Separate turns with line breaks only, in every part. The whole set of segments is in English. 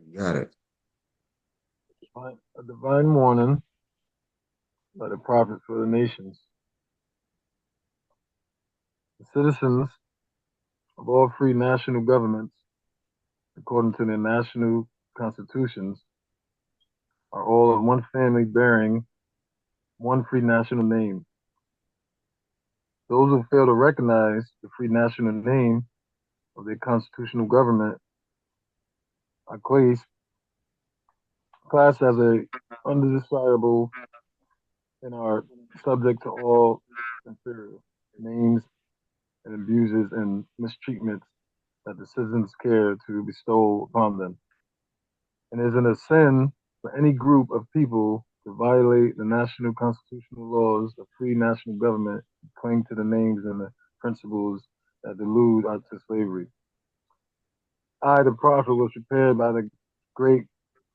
You got it.
A divine warning by the prophet for the nations. The citizens of all free national governments, according to their national constitutions, are all of one family bearing one free national name. Those who fail to recognize the free national name of their constitutional government are classed as a undesirable and are subject to all inferior names and abuses and mistreatments that the citizens care to bestow upon them. And it is a sin for any group of people to violate the national constitutional laws of free national government and cling to the names and the principles that delude us to slavery. I, the prophet, was prepared by the great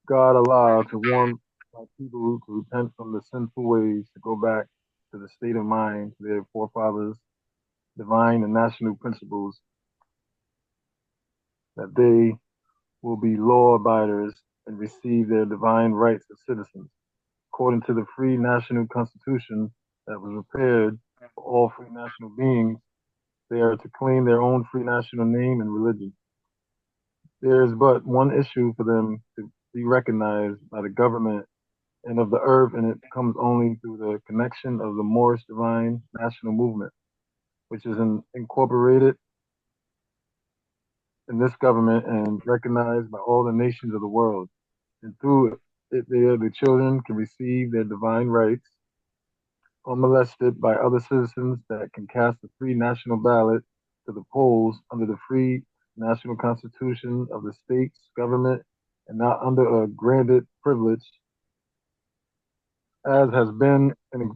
God Allah to warn my people to repent from the sinful ways, to go back to the state of mind their forefathers, divine and national principles, that they will be law abiders and receive their divine rights as citizens, according to the free national constitution that was prepared for all free national beings. They are to claim their own free national name and religion. There is but one issue for them to be recognized by the government and of the earth, and it comes only through the connection of the Moorish Divine National Movement, which is incorporated in this government and recognized by all the nations of the world. And through it, the children can receive their divine rights unmolested by other citizens that can cast a free national ballot to the polls under the free national constitution of the state's government and not under a granted privilege as has been an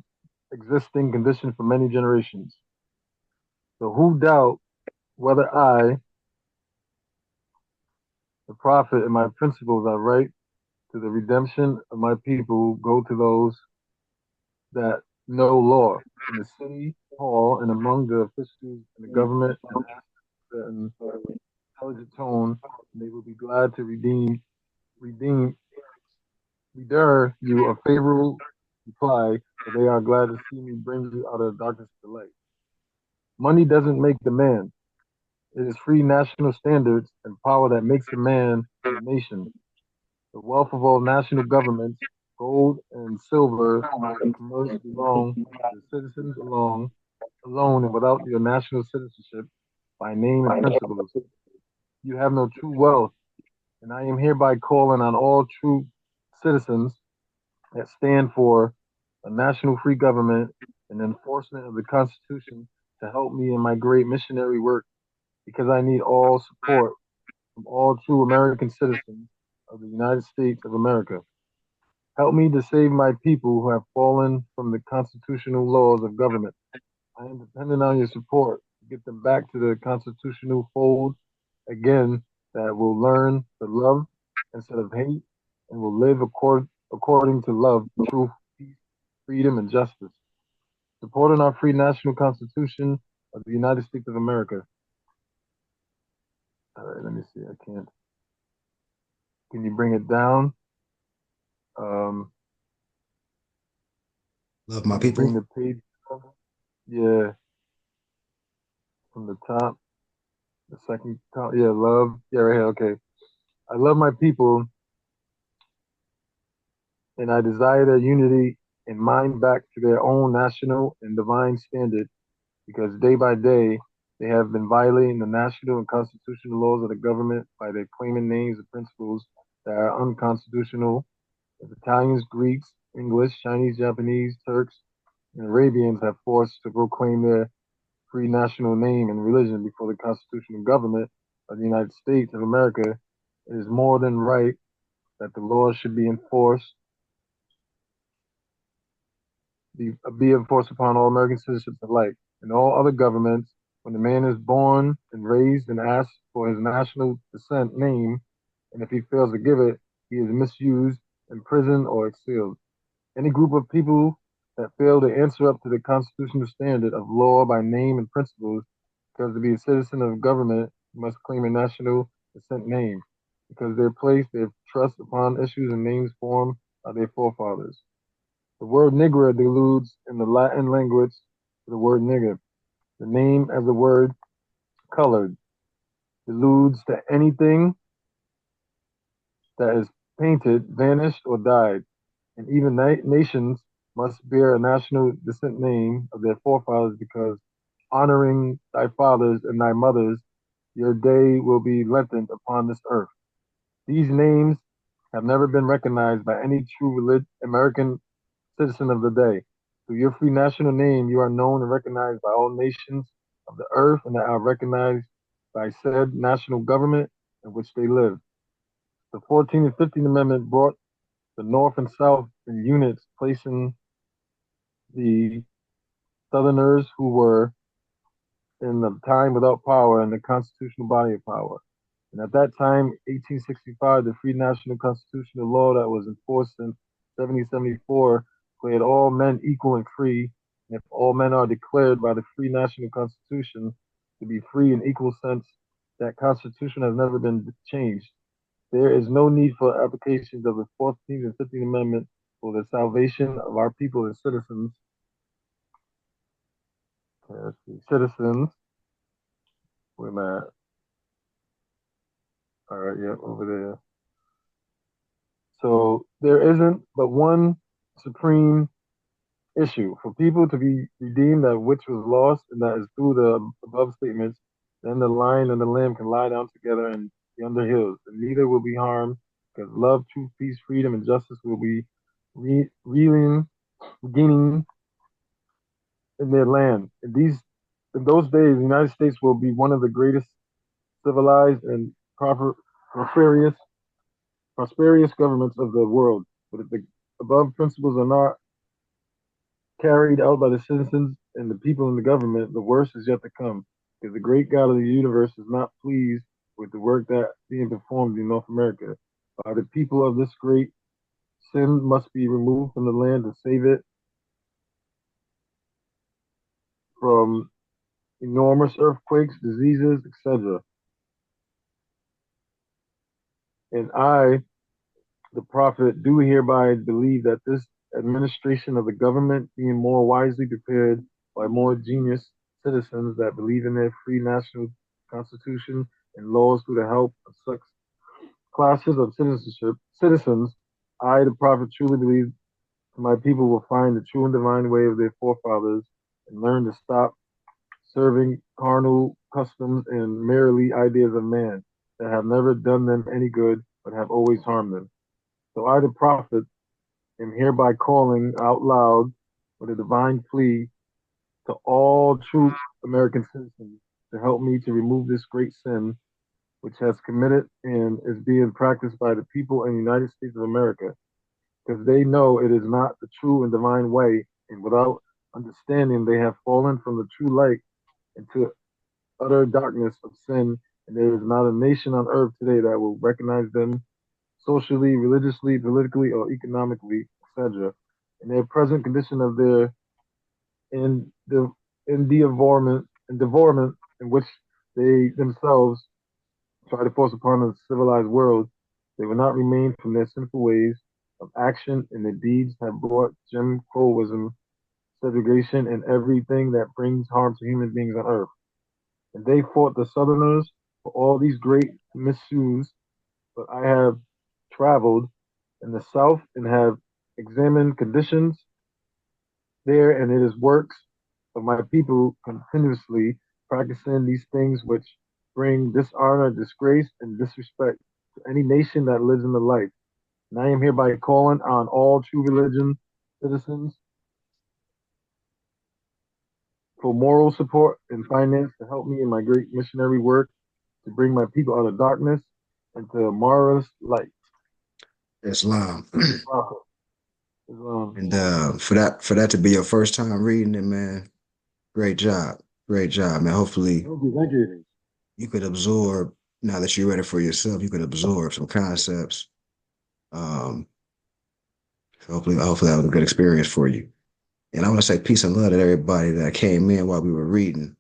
existing condition for many generations. So who doubt whether I, the prophet, and my principles are right to the redemption of my people go to those that know law in the city hall and among the officials in the government and ask an intelligent tone, and they will be glad to redeem, render you a favorable reply, for they are glad to see me bring you out of darkness to light. Money doesn't make the man. It is free national standards and power that makes a man and a nation. The wealth of all national governments, gold and silver, and commerce belong to the citizens alone, and without your national citizenship, by name and principles. You have no true wealth, and I am hereby calling on all true citizens that stand for a national free government and enforcement of the Constitution to help me in my great missionary work because I need all support from all true American citizens of the United States of America. Help me to save my people who have fallen from the constitutional laws of government. I am dependent on your support to get them back to the constitutional fold again that will learn to love instead of hate and will live according to love, truth, peace, freedom, and justice. Supporting our free national constitution of the United States of America. All right, let me see. I can't. Can you bring it down? Um,
Love my
can you bring
people.
the page down? Yeah, from the top, the second top. Yeah, love. Yeah, right here. Okay. I love my people and I desire their unity and mind back to their own national and divine standard because day by day they have been violating the national and constitutional laws of the government by their claiming names and principles that are unconstitutional. As Italians, Greeks, English, Chinese, Japanese, Turks, and Arabians have forced to proclaim their free national name and religion before the constitutional government of the United States of America, it is more than right that the laws should be enforced upon all American citizens alike and all other governments. When the man is born and raised and asks for his national descent name, and if he fails to give it, he is misused, imprisoned, or exiled. Any group of people that fail to answer up to the constitutional standard of law by name and principles, because to be a citizen of government, you must claim a national descent name. because they place their trust upon issues and names formed by their forefathers. The word Negro alludes in the Latin language to the word nigger. The name as the word colored alludes to anything that is painted, vanished, or died, and even nations must bear a national descent name of their forefathers because honoring thy fathers and thy mothers, your day will be lengthened upon this earth. These names have never been recognized by any true American citizen of the day. Through your free national name, you are known and recognized by all nations of the earth and are recognized by said national government in which they live. The 14th and 15th Amendment brought the North and South in units, placing the Southerners who were in the time without power in the constitutional body of power. And at that time, 1865, the free national constitutional law that was enforced in 1774 declared all men equal and free. And if all men are declared by the free national constitution to be free in equal sense, that constitution has never been changed. There is no need for applications of the 14th and 15th Amendment for the salvation of our people and citizens. Let's see, citizens. Where am I at? All right, yeah, over there. So there isn't but one supreme issue for people to be redeemed that which was lost, and that is through the above statements. Then the lion and the lamb can lie down together in yonder hills, and neither will be harmed, because love, truth, peace, freedom, and justice will be reeling, gaining in their land. In those days, the United States will be one of the greatest civilized and prosperous, prosperous governments of the world. But if the above principles are not carried out by the citizens and the people in the government, the worst is yet to come. Because the great God of the universe is not pleased with the work that being performed in North America. By the people of this great sin must be removed from the land to save it from enormous earthquakes, diseases, etc. And I, the prophet, do hereby believe that this administration of the government, being more wisely prepared by more genius citizens that believe in their free national constitution and laws through the help of such classes of citizens, I, the prophet, truly believe my people will find the true and divine way of their forefathers and learn to stop serving carnal customs and merely ideas of man that have never done them any good but have always harmed them. So I, the prophet, am hereby calling out loud with a divine plea to all true American citizens to help me to remove this great sin which has committed and is being practiced by the people in the United States of America, because they know it is not the true and divine way, and without understanding, they have fallen from the true light into utter darkness of sin, and there is not a nation on earth today that will recognize them socially, religiously, politically, or economically, etc. In their present condition of their in the devorment in which they themselves try to force upon the civilized world, they will not remain from their sinful ways of action, and their deeds have brought Jim Crowism, segregation, and everything that brings harm to human beings on earth. And they fought the Southerners for all these great misuse, but I have traveled in the South and have examined conditions there, and it is works of my people continuously practicing these things which bring dishonor, disgrace, and disrespect to any nation that lives in the light. And I am hereby calling on all true religion citizens for moral support and finance to help me in my great missionary work to bring my people out of darkness into a marvelous light.
Islam.
Islam.
And for that to be your first time reading it, man, great job. Great job, man. Hopefully
Thank you. Thank you.
you could absorb now that you're ready for yourself, you could absorb some concepts. Um, hopefully that was a good experience for you. And I want to say peace and love to everybody that came in while we were reading.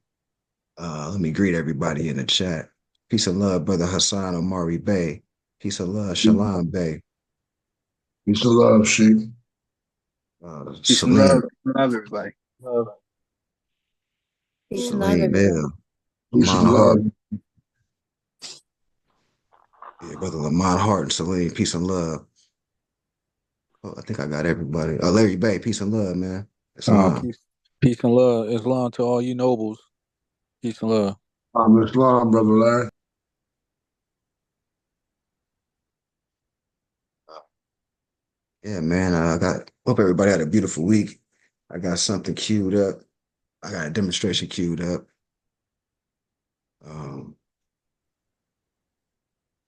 Let me greet everybody in the chat. Peace and love, brother Hassan Omari Bey. Peace and love. Shalom, Bay.
Peace and love, Sheik.
Peace and love.
Salim.
Love everybody.
Peace and love,
Salim
everyone.
Bell.
Peace
Lamont
and
Hart.
love.
Yeah, brother Lamont Hart and Salim. Peace and love. Oh, I think I got everybody. Larry Bay. Peace and love, man. Salam.
Peace and love. Islam to all you nobles. Peace and love.
I'm Islam, brother Larry.
Yeah, man. Hope everybody had a beautiful week. I got something queued up. I got a demonstration queued up. Um,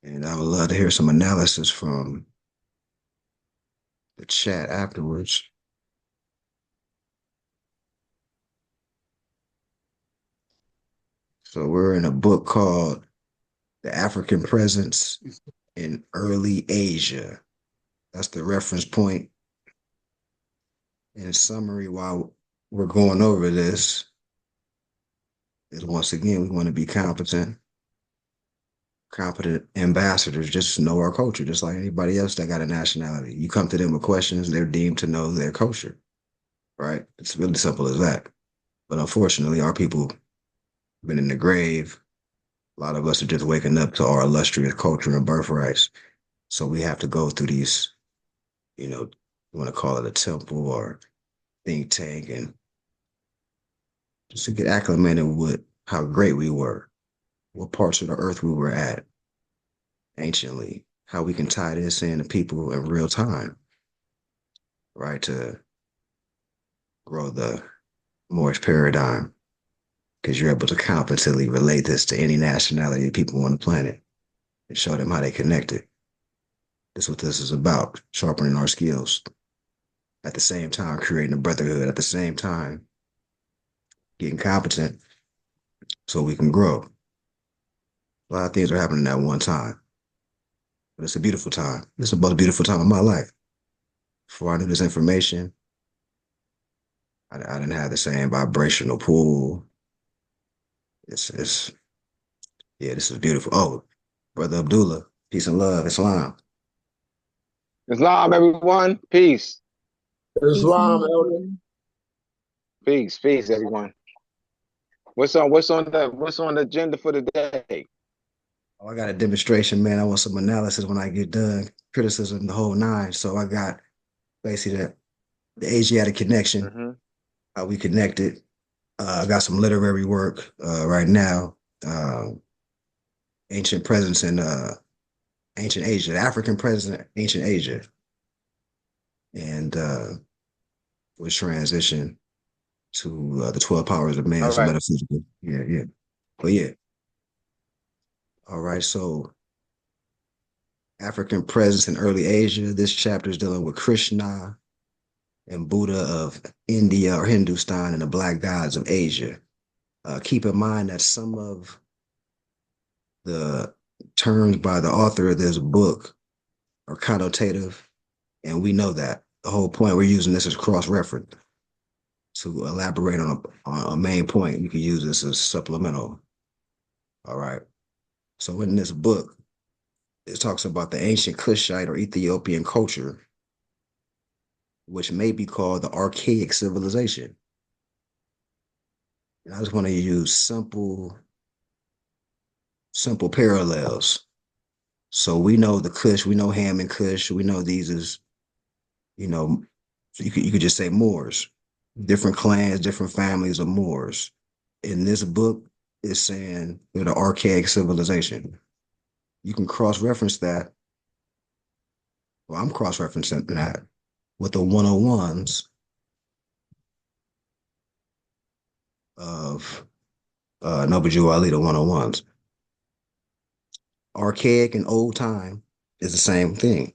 and I would love to hear some analysis from the chat afterwards. So we're in a book called The African Presence in Early Asia. That's the reference point. In summary, while we're going over this, is once again, we want to be competent ambassadors, just know our culture, just like anybody else that got a nationality. You come to them with questions, they're deemed to know their culture, right? It's really simple as that. But unfortunately, our people have been in the grave. A lot of us are just waking up to our illustrious culture and birthrights. So we have to go through these, you want to call it a temple or think tank, and just to get acclimated with how great we were, what parts of the earth we were at anciently, how we can tie this in to people in real time, right? To grow the Moorish paradigm, because you're able to competently relate this to any nationality of people on the planet and show them how they connected. That's what this is about, sharpening our skills. At the same time, creating a brotherhood, at the same time, getting competent so we can grow. A lot of things are happening at one time, but it's a beautiful time. It's the most beautiful time of my life. Before I knew this information, I didn't have the same vibrational pool. It's yeah, this is beautiful. Oh, Brother Abdullah, peace and love, Islam.
Islam, everyone. Peace.
Peace and
Islam,
love,
elder.
everyone.
Peace, everyone. What's on the agenda for the day?
Oh, I got a demonstration, man. I want some analysis when I get done, criticism, the whole nine. So I got basically the Asiatic connection,
Mm-hmm.
how we connected. I got some literary work right now. Ancient presence in ancient Asia, the African presence in ancient Asia. And we transition to the 12 powers of man,
All
so
right.
metaphysical. Yeah, yeah. But yeah. All right. So African presence in early Asia. This chapter is dealing with Krishna and Buddha of India or Hindustan and the black gods of Asia. Keep in mind that some of the terms by the author of this book are connotative, and we know that. The whole point we're using this as cross-reference to elaborate on a main point. You can use this as supplemental. All right. So in this book, it talks about the ancient Kushite or Ethiopian culture, which may be called the archaic civilization. And I just want to use simple parallels. So we know the Kush, we know Ham and Kush, we know these as, you know, you could just say Moors, different clans, different families of Moors. In this book, it's saying they're the archaic civilization. You can cross-reference that. Well, I'm cross-referencing that with the 101s of Noble Jew Ali, the 101s. Archaic and old time is the same thing,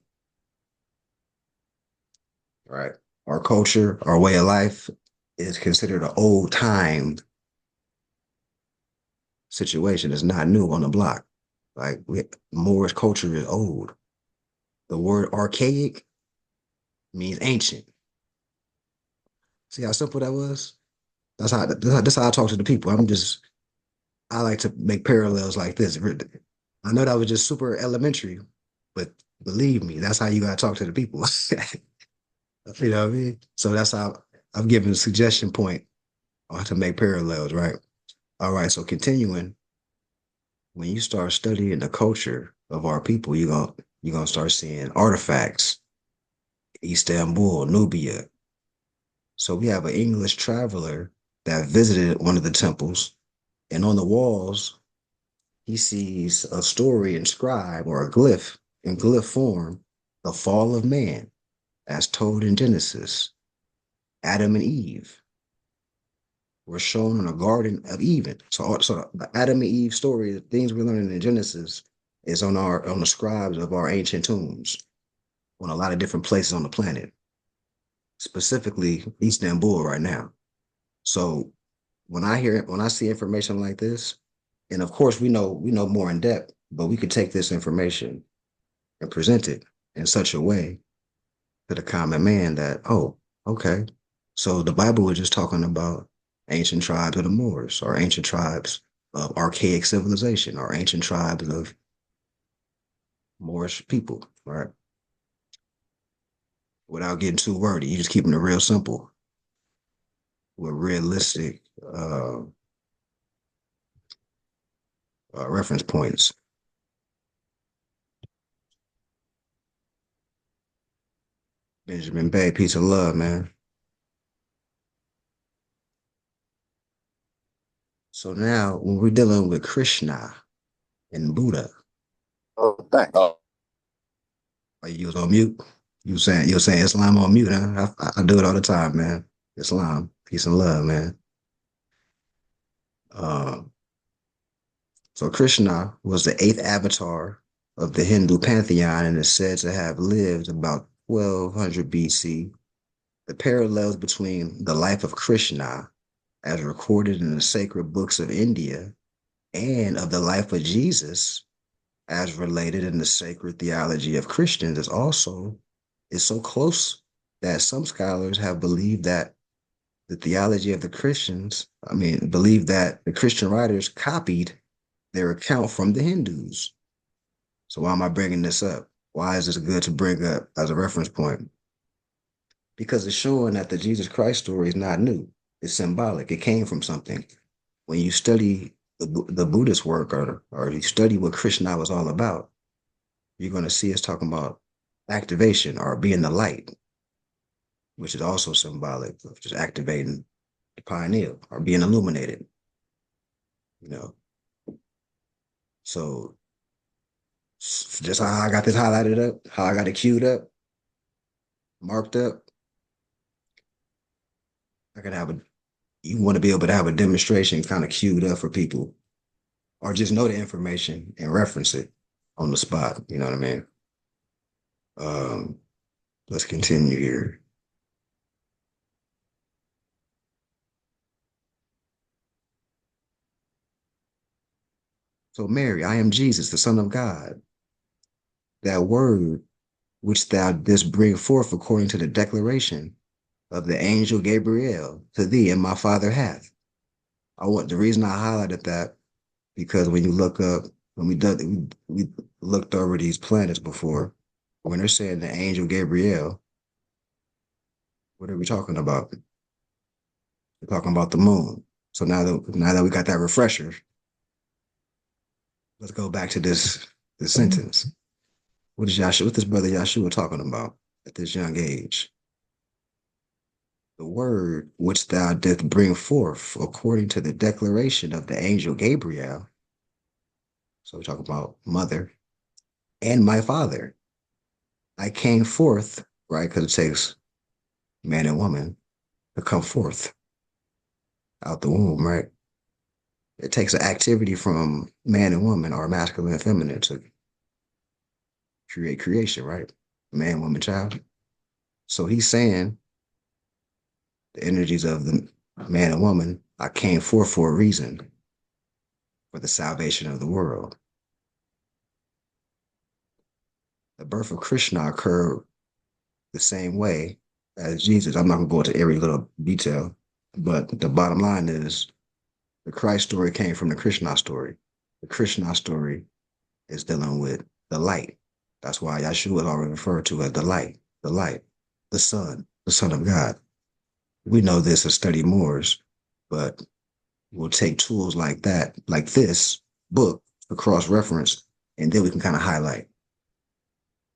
right? Our culture, our way of life is considered an old time situation. It's not new on the block. Like Moorish culture is old. The word archaic means ancient. See how simple that was? That's how I talk to the people. I like to make parallels like this. I know that was just super elementary, But believe me, that's how you gotta talk to the people. You know what I mean? So that's how I'm giving a suggestion point on how to make parallels, right? All right, so continuing, when you start studying the culture of our people, you're gonna start seeing artifacts, Istanbul, Nubia. So we have an English traveler that visited one of the temples, and on the walls, he sees a story inscribed or a glyph in glyph form, the fall of man, as told in Genesis. Adam and Eve were shown in a garden of Eden. So the Adam and Eve story, the things we're learning in Genesis, is on the scribes of our ancient tombs on a lot of different places on the planet, specifically Istanbul right now. So when I see information like this, and of course we know more in depth, but we could take this information and present it in such a way to the common man that, oh, okay. So the Bible was just talking about ancient tribes of the Moors, or ancient tribes of archaic civilization, or ancient tribes of Moorish people, right? Without getting too wordy, you just keeping it real simple with realistic reference points. Benjamin Bay, peace and love, man. So now, when we're dealing with Krishna and Buddha,
Oh, thanks. Oh,
you was on mute. You were saying Islam on mute, huh? I do it all the time, man. Islam, peace and love, man. Um, so Krishna was the eighth avatar of the Hindu pantheon and is said to have lived about 1200 BC. The parallels between the life of Krishna, as recorded in the sacred books of India, and of the life of Jesus, as related in the sacred theology of Christians, is so close that some scholars have believed that the theology of the Christians, believe that the Christian writers copied their account from the Hindus. So why am I bringing this up? Why is this good to bring up as a reference point? Because it's showing that the Jesus Christ story is not new. It's symbolic. It came from something. When you study the Buddhist work, or you study what Krishna was all about, you're going to see us talking about activation or being the light, which is also symbolic of just activating the pineal or being illuminated. You know, so just how I got this highlighted up, how I got it queued up, marked up. I can have a. You want to be able to have a demonstration kind of queued up for people, or just know the information and reference it on the spot. You know what I mean? Um, let's continue here. So, Mary, I am Jesus, the Son of God. That word which thou didst bring forth according to the declaration of the angel Gabriel to thee, and my Father hath. The reason I highlighted that, because when you look up, when we looked over these planets before, when they're saying the angel Gabriel, what are we talking about? We're talking about the moon. So now that we got that refresher, let's go back to this sentence. What is Yahshua? What this brother Yahshua talking about at this young age? The word which thou didst bring forth according to the declaration of the angel Gabriel. So we talk about mother and my father. I came forth, right? Because it takes man and woman to come forth out the womb, right? It takes an activity from man and woman, or masculine and feminine, to create creation, right? Man, woman, child. So he's saying the energies of the man and woman, I came forth for a reason, for the salvation of the world. The birth of Krishna occurred the same way as Jesus. I'm not going to go into every little detail, but the bottom line is the Christ story came from the Krishna story. The Krishna story is dealing with the light. That's why Yahshua is already referred to as the light, the Son of God. We know this as study Moors, but we'll take tools like that, like this book, to cross reference, and then we can kind of highlight.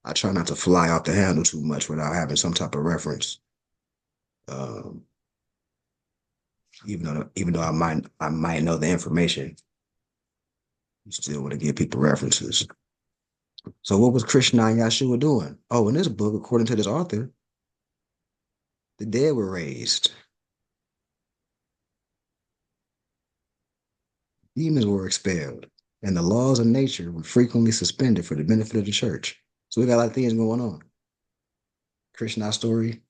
I try not to fly off the handle too much without having some type of reference. Um, even though I might know the information, you still want to give people references. So what was Krishna and Yahshua doing? Oh, in this book, according to this author, the dead were raised. Demons were expelled, and the laws of nature were frequently suspended for the benefit of the church. So we got a lot of things going on. Krishna's story,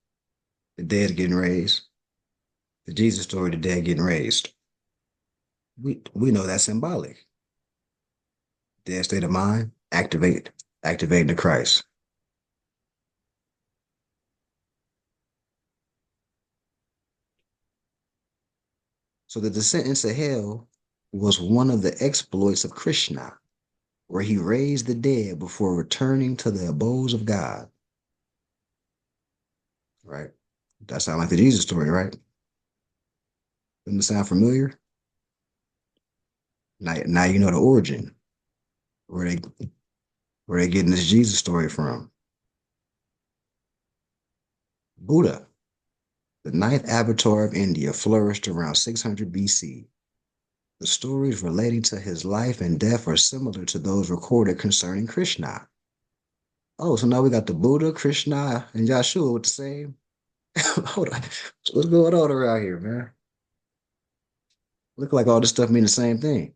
the dead getting raised. The Jesus story, the dead getting raised. We know that's symbolic. Dead state of mind, activating the Christ. So the descent into hell was one of the exploits of Krishna, where he raised the dead before returning to the abodes of God. Right? That sounds like the Jesus story, right? Doesn't it sound familiar? Now you know the origin, where they getting this Jesus story from. Buddha, the ninth avatar of India, flourished around 600 BC. The stories relating to his life and death are similar to those recorded concerning Krishna. Oh, so now we got the Buddha, Krishna, and Yahshua with the same. Hold on. What's going on around here, man? Look like all this stuff mean the same thing.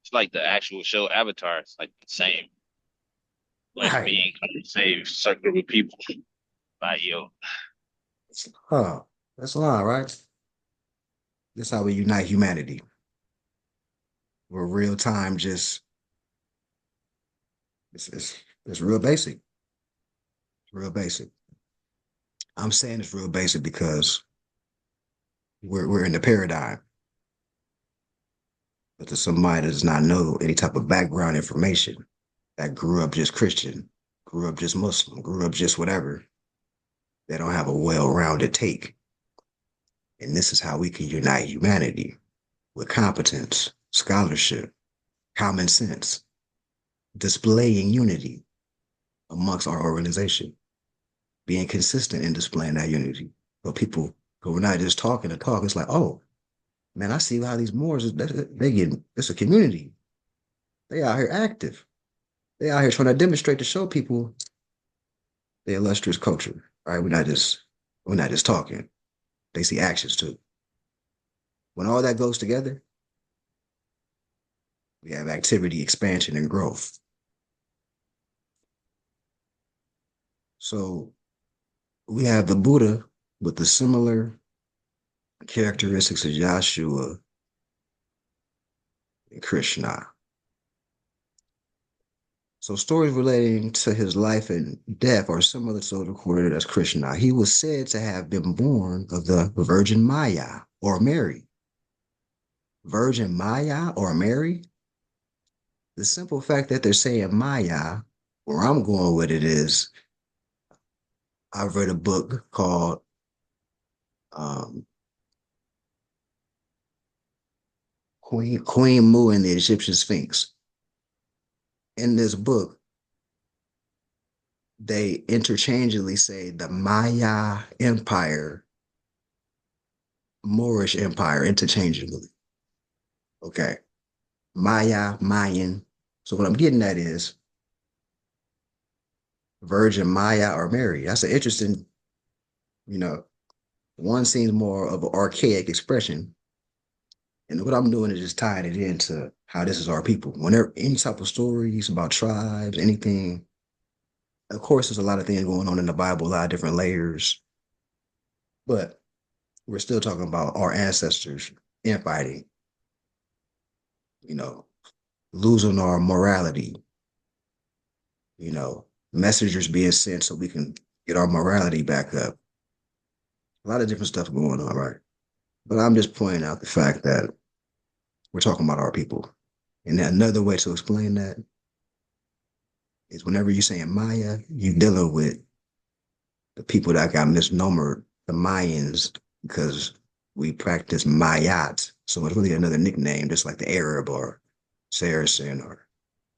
It's like the actual show Avatar. It's like the same, like
Right.
being save certain group of people by you.
Oh, that's a lie, right? This is how we unite humanity. We're real time, just it's real basic. Real basic. I'm saying it's real basic because we're in the paradigm. But to somebody that does not know any type of background information, that grew up just Christian, grew up just Muslim, grew up just whatever, they don't have a well-rounded take. And this is how we can unite humanity with competence, scholarship, common sense, displaying unity amongst our organization, being consistent in displaying that unity. But people, but we're not just talking to talk. It's like, oh, man, I see how these Moors, it's a community. They out here active. They out here trying to demonstrate to show people the illustrious culture, right? We're not just talking. They see actions too. When all that goes together, we have activity, expansion, and growth. So we have the Buddha with the similar characteristics of Yahshua and Krishna. So stories relating to his life and death are similar to those recorded as Krishna. He was said to have been born of the Virgin Maya or Mary. Virgin Maya or Mary? The simple fact that they're saying Maya, where I'm going with it is, I've read a book called Queen Mu and the Egyptian Sphinx. In this book, they interchangeably say the Maya Empire, Moorish Empire, interchangeably. Okay. Maya, Mayan. So what I'm getting at is Virgin Maya or Mary. That's an interesting, one seems more of an archaic expression. And what I'm doing is just tying it into how this is our people. Whenever any type of stories about tribes, anything, of course, there's a lot of things going on in the Bible, a lot of different layers. But we're still talking about our ancestors infighting, losing our morality, messengers being sent so we can get our morality back up. A lot of different stuff going on, right? But I'm just pointing out the fact that we're talking about our people. And another way to explain that is whenever you're saying Maya, you dealing with the people that got misnomered, the Mayans, because we practice Mayat. So it's really another nickname, just like the Arab or Saracen or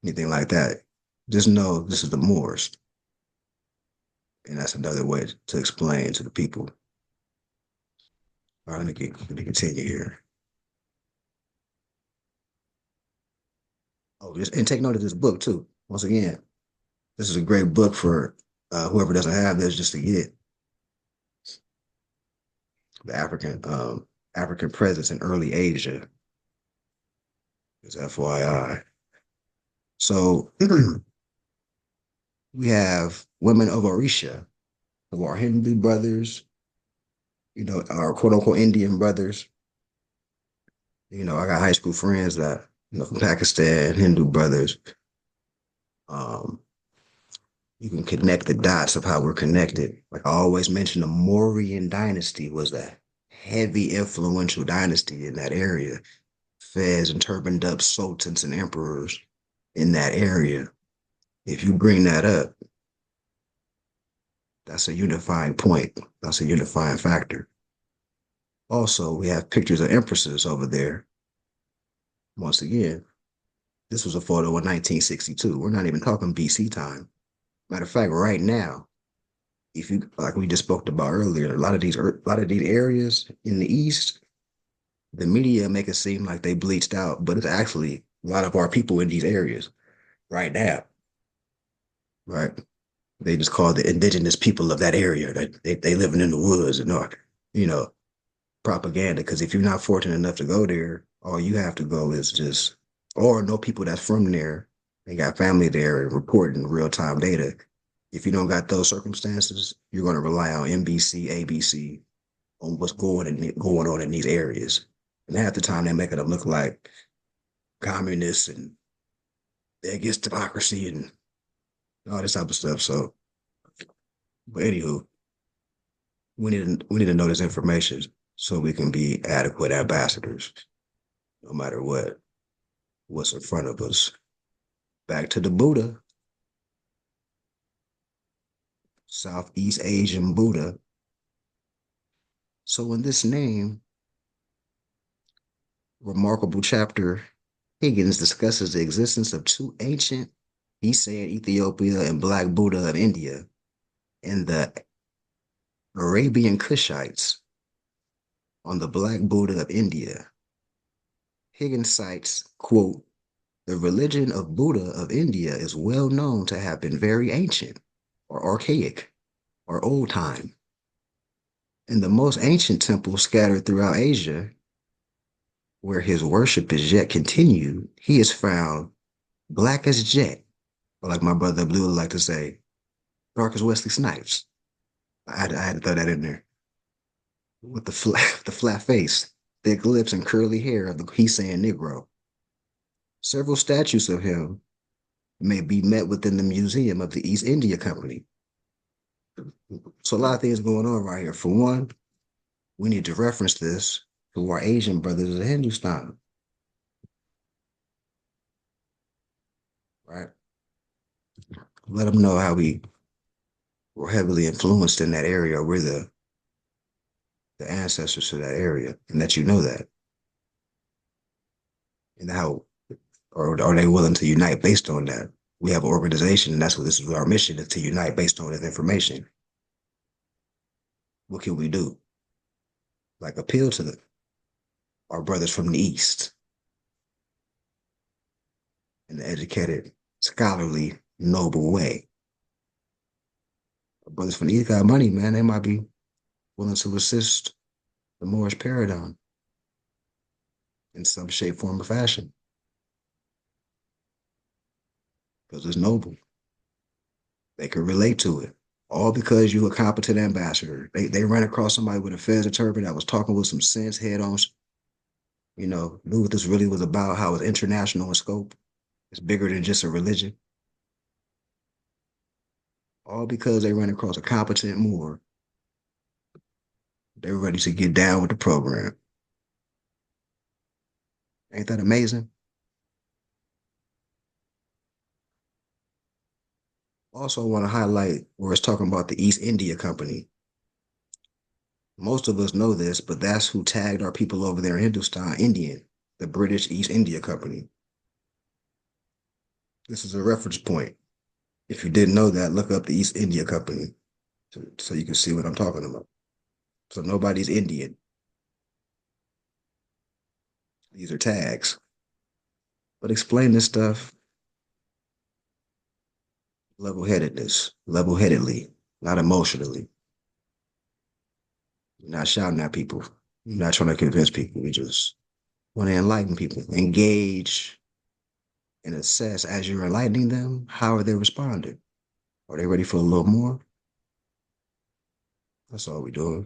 anything like that. Just know this is the Moors. And that's another way to explain to the people. All right, let me continue here. Oh, just and take note of this book too. Once again, this is a great book for whoever doesn't have this, just to get the African presence in early Asia. Just FYI. So we have women of Orisha, of our Hindu brothers, our quote unquote Indian brothers. I got high school friends that, from Pakistan, Hindu brothers. Um, you can connect the dots of how we're connected. Like I always mention, the Mauryan dynasty was a heavy influential dynasty in that area. Fez and turbaned up sultans and emperors in that area. If you bring that up, that's a unifying point. That's a unifying factor. Also, we have pictures of empresses over there. Once again, this was a photo in 1962. We're not even talking BC time. Matter of fact, right now, if you like we just spoke about earlier, a lot of these areas in the east, the media make it seem like they bleached out, but it's actually a lot of our people in these areas right now. Right? They just call the indigenous people of that area that they living in the woods and all, you know, propaganda. Because if you're not fortunate enough to go there, all you have to go is just or know people that's from there. They got family there and reporting real time data. If you don't got those circumstances, you're going to rely on NBC, ABC on what's going on in these areas. And half the time they're making them look like communists and they're against democracy and all this type of stuff. So, but anywho, we need to know this information so we can be adequate ambassadors, no matter what's in front of us. Back to the Buddha, Southeast Asian Buddha. So in this name, remarkable chapter, Higgins discusses the existence of two ancient, he said Ethiopia and Black Buddha of India, and the Arabian Kushites on the Black Buddha of India. Higgins cites, quote, the religion of Buddha of India is well known to have been very ancient or archaic or old time. In the most ancient temples scattered throughout Asia, where his worship is yet continued, he is found black as jet, or like my brother Blue would like to say, dark as Wesley Snipes. I had to throw that in there. With the flat face, thick lips, and curly hair of the Hessian Negro. Several statues of him may be met within the museum of the East India Company. So a lot of things going on right here. For one, we need to reference this to our Asian brothers in Hindustan. Right? Let them know how we were heavily influenced in that area. We're the ancestors to that area, and that you know that. And how, or are they willing to unite based on that? We have an organization, and that's what this is our mission is to unite based on this information. What can we do? Like appeal to our brothers from the East in an educated, scholarly, noble way. Our brothers from the East got money, man. They might be willing to assist the Moorish paradigm in some shape, form, or fashion. Because it's noble. They can relate to it. All because you're a competent ambassador. They ran across somebody with a Fez turban that was talking with some sense head on, knew what this really was about, how it's international in scope. It's bigger than just a religion. All because they ran across a competent Moor. They're ready to get down with the program. Ain't that amazing? Also, I want to highlight where it's talking about the East India Company. Most of us know this, but that's who tagged our people over there in Hindustan, Indian, the British East India Company. This is a reference point. If you didn't know that, look up the East India Company so you can see what I'm talking about. So nobody's Indian. These are tags. But explain this stuff level-headedness, level-headedly, not emotionally. You're not shouting at people. You're not trying to convince people. You just want to enlighten people. Engage and assess as you're enlightening them, how are they responding? Are they ready for a little more? That's all we're doing.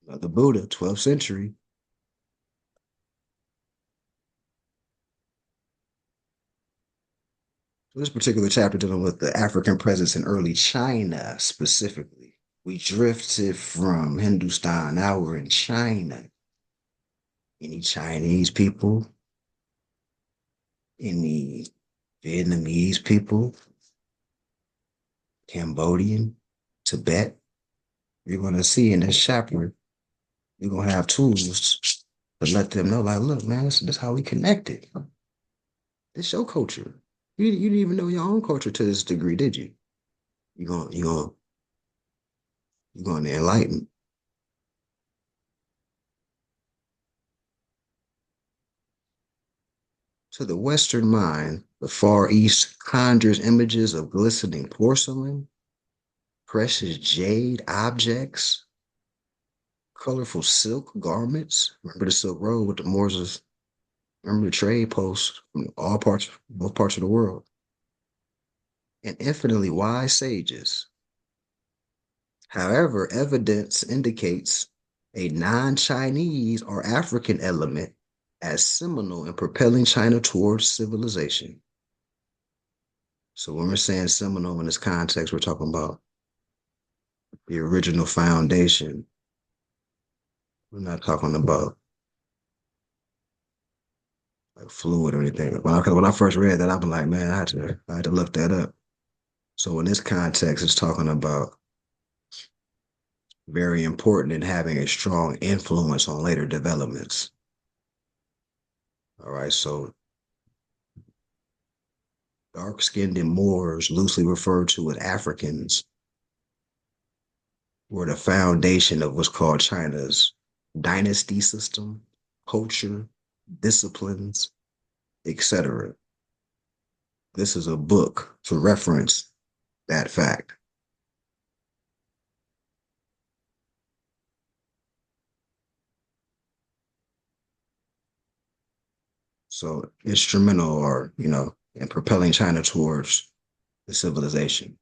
Now, the Buddha, 12th century. So this particular chapter dealing with the African presence in early China specifically. We drifted from Hindustan, now we're in China. Any Chinese people? Any Vietnamese people? Cambodian? Tibet? You're going to see in this chapter, you're going to have tools to let them know, like, look, man, this is how we connected. This your culture. You didn't even know your own culture to this degree, did you? You're going to enlighten. To the Western mind, the Far East conjures images of glistening porcelain, precious jade objects, colorful silk garments. Remember the Silk Road with the Moors? Remember the trade posts from both parts of the world, and infinitely wise sages. However, evidence indicates a non-Chinese or African element as seminal in propelling China towards civilization. So when we're saying seminal in this context, we're talking about the original foundation. We're not talking about like fluid or anything. When I first read that, I've been like, man, I had to look that up. So in this context, it's talking about very important in having a strong influence on later developments. All right, so dark-skinned Moors, loosely referred to as Africans, were the foundation of what's called China's dynasty system, culture, disciplines, etc. This is a book to reference that fact. So instrumental or, in propelling China towards the civilization.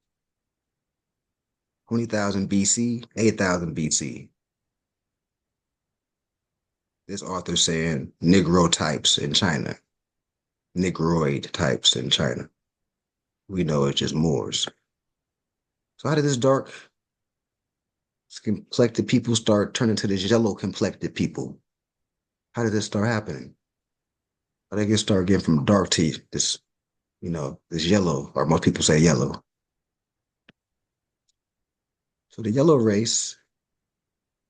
20,000 BC, 8,000 BC. This author saying Negro types in China, Negroid types in China. We know it's just Moors. So how did this dark complected people start turning to this yellow complected people? How did this start happening? How did they start getting from dark to this yellow, or most people say yellow. So the yellow race,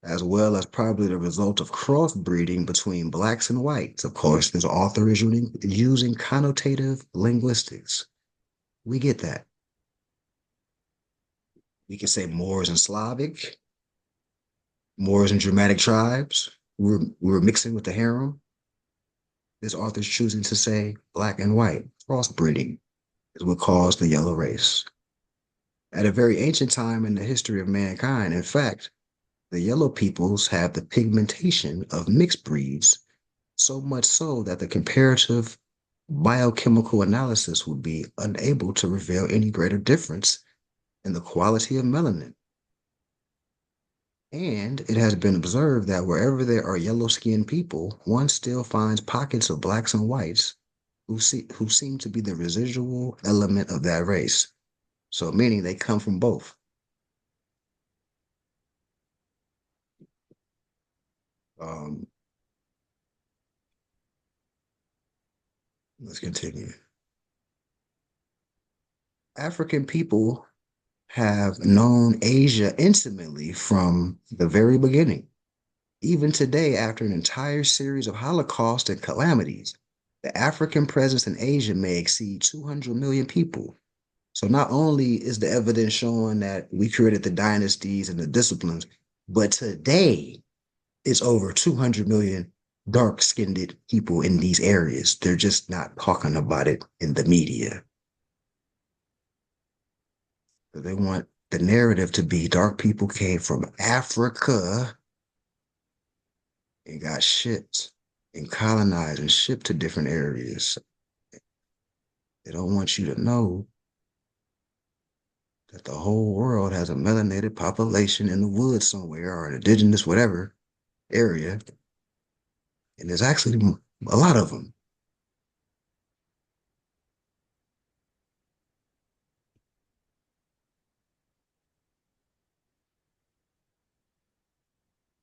as well as probably the result of crossbreeding between blacks and whites. Of course, this author is using connotative linguistics. We get that. We can say Moors and Slavic, Moors and Germanic tribes. We're mixing with the harem. This author is choosing to say black and white. Crossbreeding is what caused the yellow race. At a very ancient time in the history of mankind, in fact, the yellow peoples have the pigmentation of mixed breeds, so much so that the comparative biochemical analysis would be unable to reveal any greater difference in the quality of melanin. And it has been observed that wherever there are yellow-skinned people, one still finds pockets of blacks and whites who seem to be the residual element of that race. So meaning they come from both. Let's continue. African people have known Asia intimately from the very beginning. Even today, after an entire series of Holocaust and calamities, the African presence in Asia may exceed 200 million people. So not only is the evidence showing that we created the dynasties and the disciplines, but today it's over 200 million dark-skinned people in these areas. They're just not talking about it in the media. They want the narrative to be dark people came from Africa and got shipped and colonized and shipped to different areas. They don't want you to know that the whole world has a melanated population in the woods somewhere or an indigenous whatever area. And there's actually a lot of them.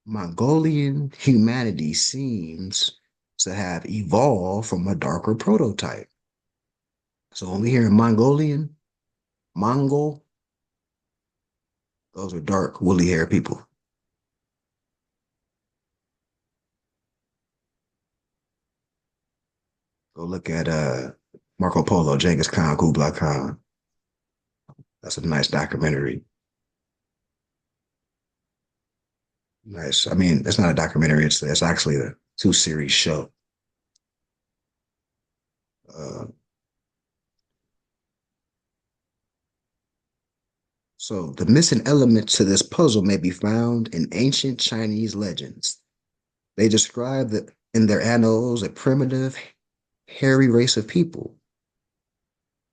Mongolian humanity seems to have evolved from a darker prototype. So when we hear Mongolian, Mongol, those are dark, woolly haired people. Go look at Marco Polo, Genghis Khan, Kublai Khan. That's a nice documentary. Nice. I mean, it's not a documentary. It's actually a two-series show. Uh, so the missing element to this puzzle may be found in ancient Chinese legends. They describe in their annals a primitive, hairy race of people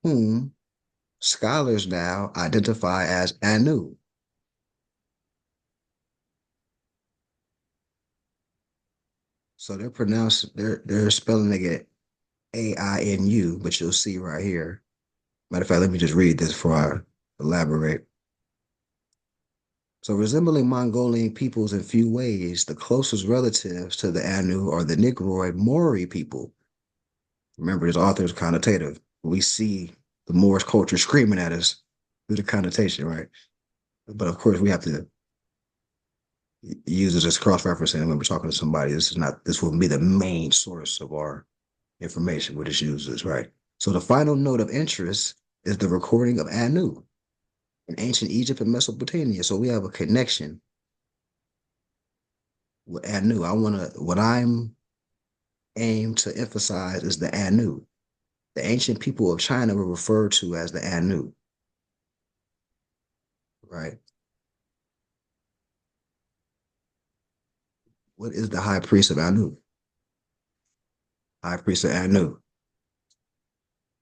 whom scholars now identify as Anu. So they're spelling it AINU, but you'll see right here. Matter of fact, let me just read this before I elaborate. So resembling Mongolian peoples in few ways, the closest relatives to the Anu are the Negroid Maori people. Remember, this author is connotative. We see the Moorish culture screaming at us through the connotation, right? But of course, we have to use it as cross-referencing when we're talking to somebody. This will be the main source of our information, what it uses, right? So the final note of interest is the recording of Anu in ancient Egypt and Mesopotamia. So we have a connection with Anu. What I'm aimed to emphasize is the Anu. The ancient people of China were referred to as the Anu, right? What is the high priest of Anu? High priest of Anu,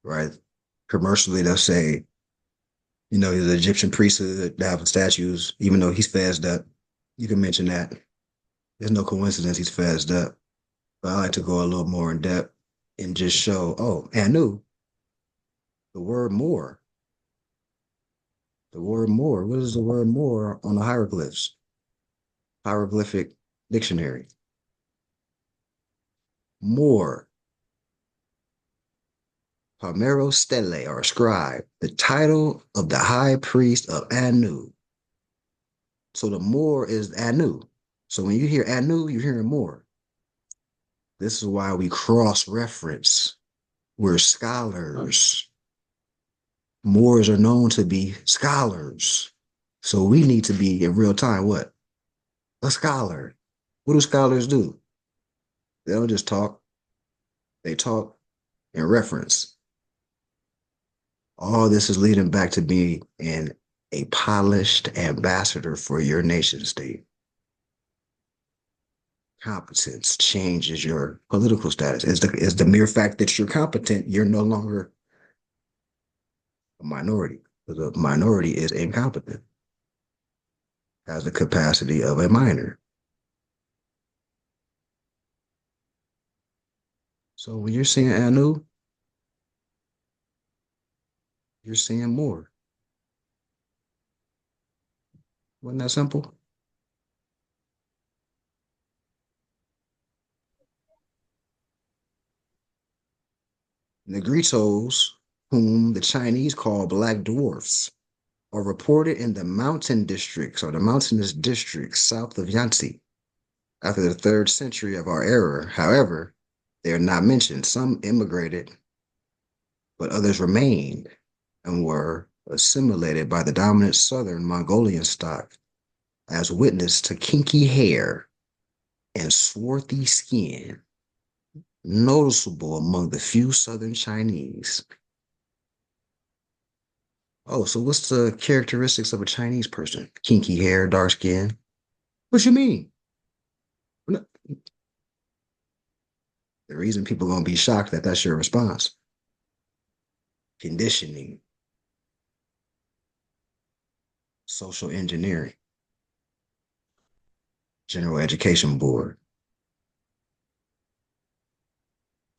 right? Commercially, they'll say, he's an Egyptian priest that have statues, even though he's fezzed up. You can mention that. There's no coincidence he's fezzed up. But I like to go a little more in depth and just show, Anu, the word more. The word more. What is the word more on the hieroglyphs? Hieroglyphic dictionary. More. Palmero Stele or scribe, the title of the high priest of Anu. So the more is Anu. So when you hear Anu, you're hearing more. This is why we cross-reference. We're scholars. Moors are known to be scholars. So we need to be in real time what? A scholar. What do scholars do? They don't just talk. They talk and reference. All this is leading back to being a polished ambassador for your nation state. Competence changes your political status. Is the mere fact that you're competent, you're no longer a minority. The minority is incompetent, has the capacity of a minor. So when you're seeing Anu, you're seeing more. Wasn't that simple? Negritos whom the Chinese call black dwarfs, are reported in the mountain districts or the mountainous districts south of Yangtze after the 3rd century of our era. However, they are not mentioned. Some immigrated, but others remained and were assimilated by the dominant southern Mongolian stock, as witness to kinky hair and swarthy skin, noticeable among the few southern Chinese. Oh, so what's the characteristics of a Chinese person? Kinky hair, dark skin. What you mean? No- The reason people gonna be shocked that that's your response. Conditioning, social engineering, General Education Board,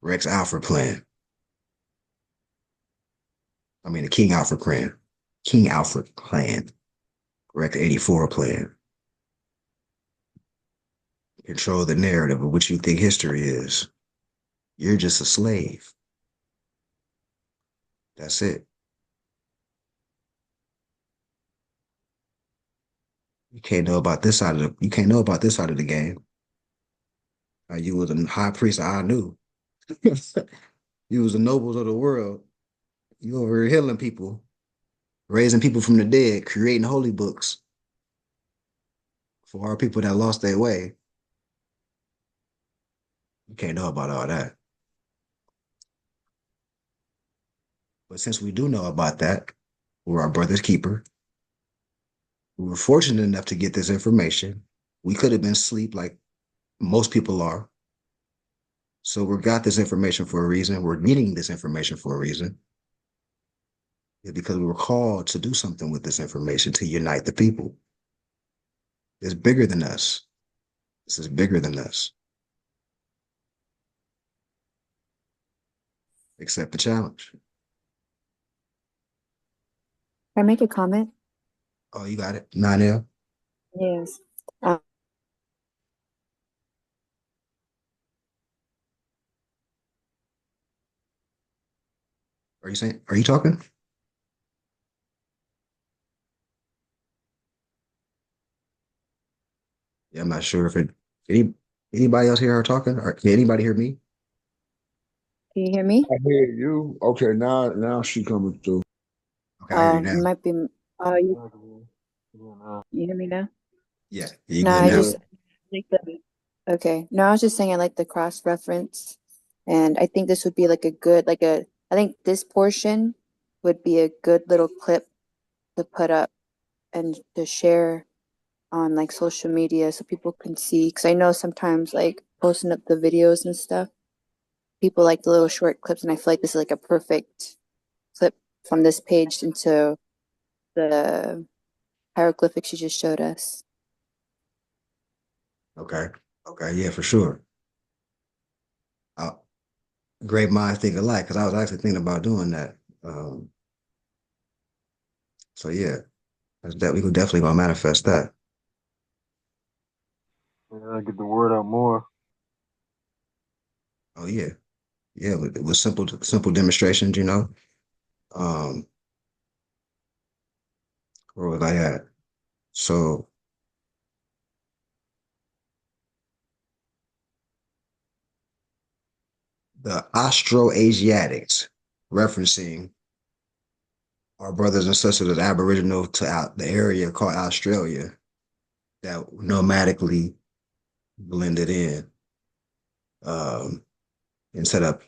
Rex Alfred Plan. I mean the King Alfred Plan. King Alfred Plan. Rex 84 Plan. Control the narrative of what you think history is. You're just a slave. That's it. You can't know about this side of the game. You was a high priest of Anu. You was the nobles of the world. You over here healing people, raising people from the dead, creating holy books for our people that lost their way. You can't know about all that. But since we do know about that, we're our brother's keeper. We were fortunate enough to get this information. We could have been asleep like most people are. So we got this information for a reason. We're getting this information for a reason. It's because we were called to do something with this information to unite the people. It's bigger than us. This is bigger than us. Accept the challenge.
Can I make a comment?
Oh, you got it. 9L.
Yes.
Are you talking? Yeah, I'm not sure if anybody else here are talking, or can anybody hear me?
Can you hear me?
I hear you. Okay, now she coming through.
Okay, I hear you now.
It might be.
Yeah,
You hear me now?
Yeah, you
No,
good
I
now.
just like the. Okay. No, I was just saying I like the cross reference, and I think this would be like a good like a. I think this portion would be a good little clip to put up and to share on like social media so people can see. Because I know sometimes like posting up the videos and stuff, people like the little short clips, and I feel like this is like a perfect clip from this page into the hieroglyphics you just showed us.
Okay. Okay, yeah, for sure. Uh, Great minds think alike, because I was actually thinking about doing that. Um, so yeah, that's that we could definitely gonna manifest that.
get the word out more.
Oh yeah. Yeah, with simple demonstrations, you know. Um, where was I at? So the Austroasiatics, referencing our brothers and sisters as aboriginal to out the area called Australia that nomadically blended in um, and set up,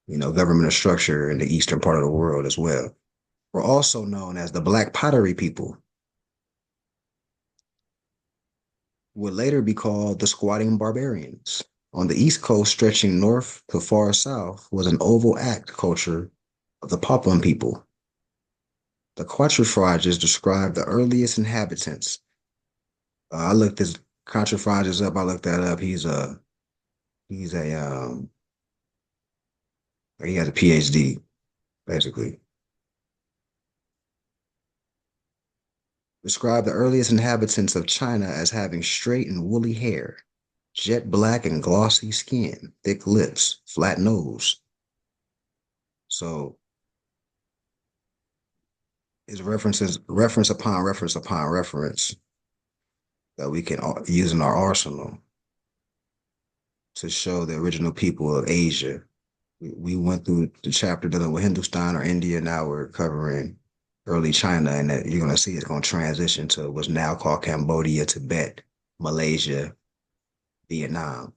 government structure in the eastern part of the world as well. We're also known as the Black Pottery people, would later be called the Squatting Barbarians. On the East Coast, stretching north to far south, was an oval act culture of the Papuan people. The Quatrefages describe the earliest inhabitants. I looked this Quatrefages up. I looked that up. He's a he has a PhD basically. Describe the earliest inhabitants of China as having straight and woolly hair, jet black and glossy skin, thick lips, flat nose. So is reference upon reference upon reference that we can use in our arsenal to show the original people of Asia. We went through the chapter dealing with Hindustan or India. Now we're covering early China, and that you're going to see it's going to transition to what's now called Cambodia, Tibet, Malaysia, Vietnam.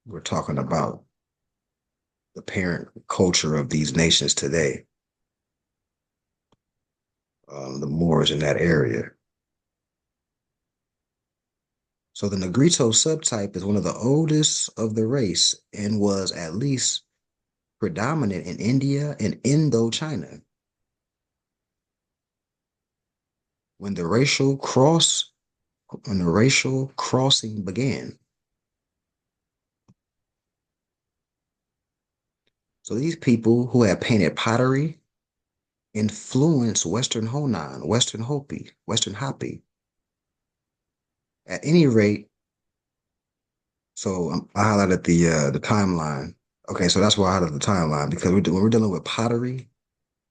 We're talking about the parent culture of these nations today, the Moors in that area. So the Negrito subtype is one of the oldest of the race and was at least predominant in India and Indochina. When the racial crossing began. So these people who had painted pottery influenced Western Honan, Western Hopi, Western Hopi. At any rate, so I highlighted the timeline. Okay, so that's why I highlighted the timeline, because when we're dealing with pottery,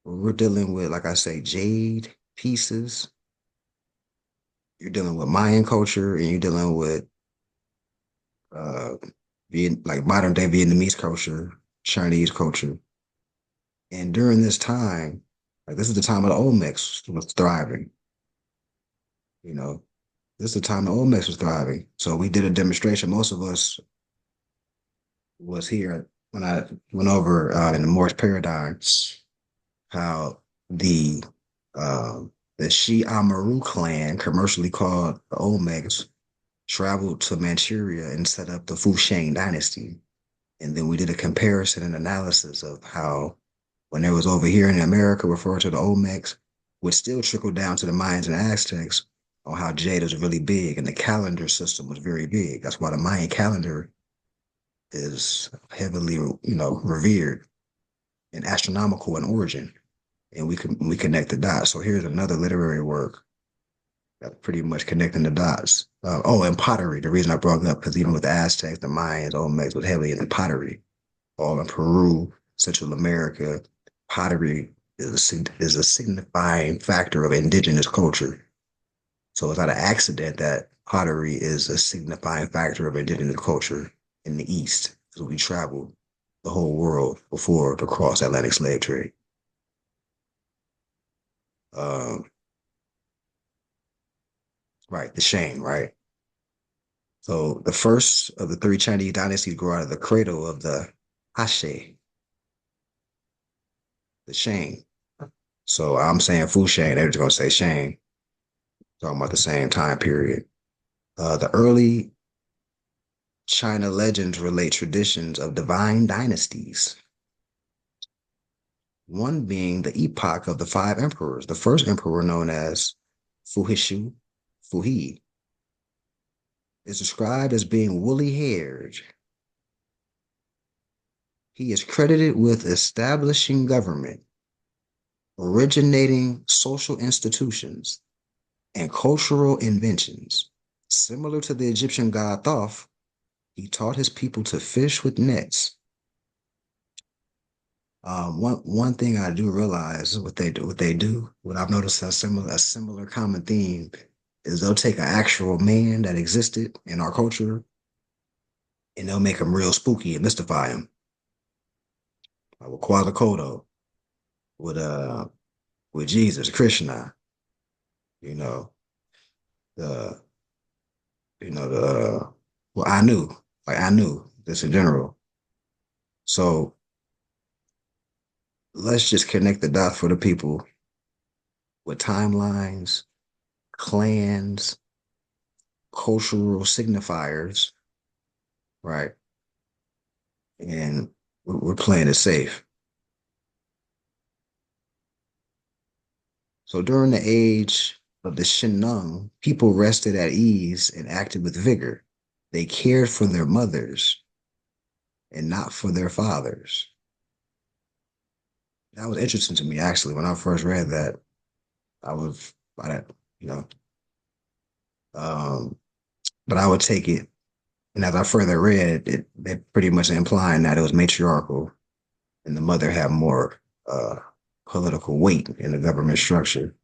we're dealing with, like I say, jade pieces. You're dealing with Mayan culture, and you're dealing with like modern day Vietnamese culture, Chinese culture. And during this time, like this is the time of the Olmecs was thriving. You know, this is the time the Olmecs was thriving. So we did a demonstration. Most of us was here when I went over in the Moorish paradigm how the Shi Amaru clan, commercially called the Olmecs, traveled to Manchuria and set up the Fusheng dynasty. And then we did a comparison and analysis of how when there was over here in America referred to the Olmecs, would still trickle down to the Mayans and Aztecs on how jade was really big and the calendar system was very big. That's why the Mayan calendar is heavily, revered and astronomical in origin. And we connect the dots. So here's another literary work that's pretty much connecting the dots. And pottery. The reason I brought it up, because even with the Aztecs, the Mayans, Olmecs was heavily into pottery. All in Peru, Central America, pottery is a signifying factor of indigenous culture. So it's not an accident that pottery is a signifying factor of indigenous culture in the East, because we traveled the whole world before the cross-Atlantic slave trade. Right, the Shang, right? So the first of the three Chinese dynasties grew out of the cradle of the Hashe, the Shang. So I'm saying Fu Shang, they're just gonna say Shang, talking about the same time period. The early China legends relate traditions of divine dynasties. One being the epoch of the five emperors. The first emperor, known as Fuhishu, Fuhi, is described as being woolly-haired. He is credited with establishing government, originating social institutions, and cultural inventions. Similar to the Egyptian god Thoth, he taught his people to fish with nets. One thing I do realize what I've noticed a similar common theme is they'll take an actual man that existed in our culture and they'll make him real spooky and mystify him. Like with Quetzalcoatl, with Jesus, Krishna, you know, the well, I knew this in general. So let's just connect the dots for the people with timelines, clans, cultural signifiers, right? And we're playing it safe. So during the age of the Shinung, people rested at ease and acted with vigor. They cared for their mothers and not for their fathers. That was interesting to me, actually. When I first read that, I was, you know, um, but I would take it. And as I further read it, they pretty much implying that it was matriarchal and the mother had more political weight in the government structure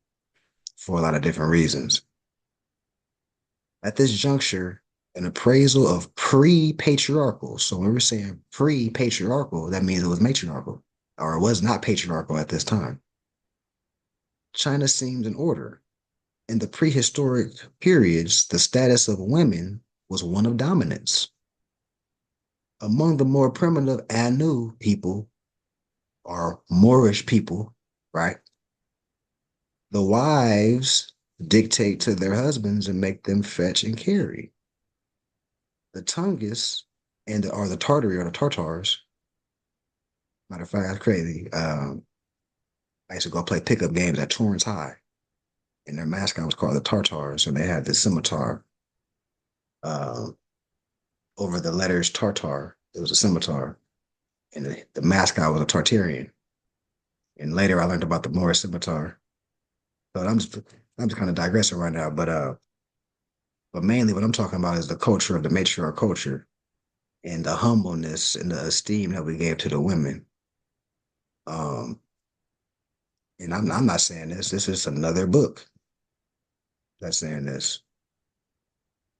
for a lot of different reasons. At this juncture, an appraisal of pre-patriarchal. So when we're saying pre-patriarchal, that means it was matriarchal, or it was not patriarchal at this time. China seemed in order. In the prehistoric periods, the status of women was one of dominance. Among the more primitive Anu people, or Moorish people, right? The wives dictate to their husbands and make them fetch and carry. The Tungus or the Tartary or the Tartars. Matter of fact, that's crazy. I used to go play pickup games at Torrance High, and their mascot was called the Tartars, and they had this scimitar uh, over the letters Tartar. It was a scimitar, and the mascot was a Tartarian. And later, I learned about the Moorish scimitar. But I'm just kind of digressing right now. But mainly, what I'm talking about is the culture of the matriarch culture and the humbleness and the esteem that we gave to the women. Um, and I'm not saying this. This is another book that's saying this.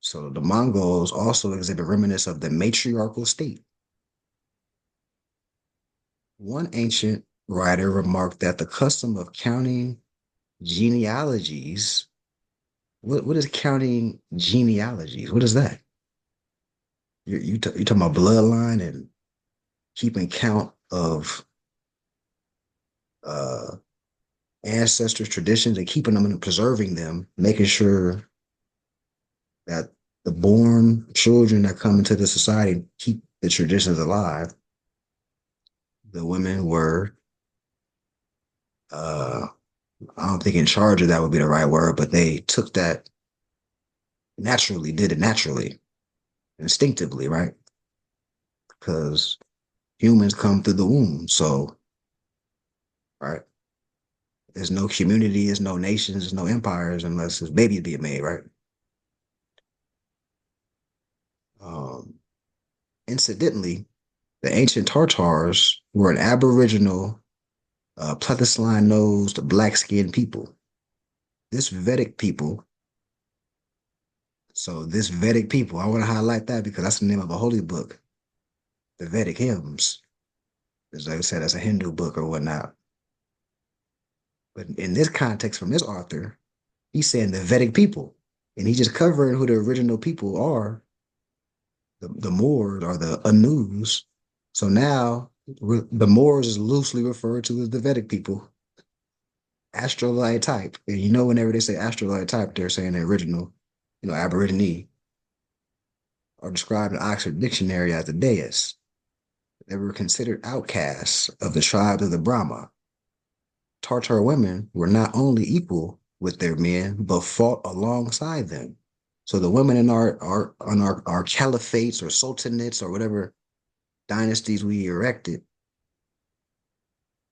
So the Mongols also exhibit remnants of the matriarchal state. One ancient writer remarked that the custom of counting genealogies. What is counting genealogies? What is that? You talking about bloodline and keeping count of uh ancestors' traditions and keeping them and preserving them, making sure that the born children that come into the society keep the traditions alive. The women were I don't think in charge of that would be the right word, but they took that naturally, did it naturally, instinctively, right? Because humans come through the womb. So, right? There's no community, there's no nations, there's no empires unless there's babies being made, right? Um, Incidentally, the ancient Tartars were an aboriginal, plethysline-nosed, black-skinned people. This Vedic people, this Vedic people, I want to highlight that because that's the name of a holy book, the Vedic hymns. As I said, that's a Hindu book or whatnot. But in this context, from this author, he's saying the Vedic people, and he's just covering who the original people are, the Moors or the Anus. So now the Moors is loosely referred to as the Vedic people, Astrolite type. And whenever they say Astrolite type, they're saying the original, Aborigine, are described in Oxford Dictionary as the Deus. They were considered outcasts of the tribe of the Brahma. Tartar women were not only equal with their men, but fought alongside them. So the women in our caliphates or sultanates or whatever dynasties we erected,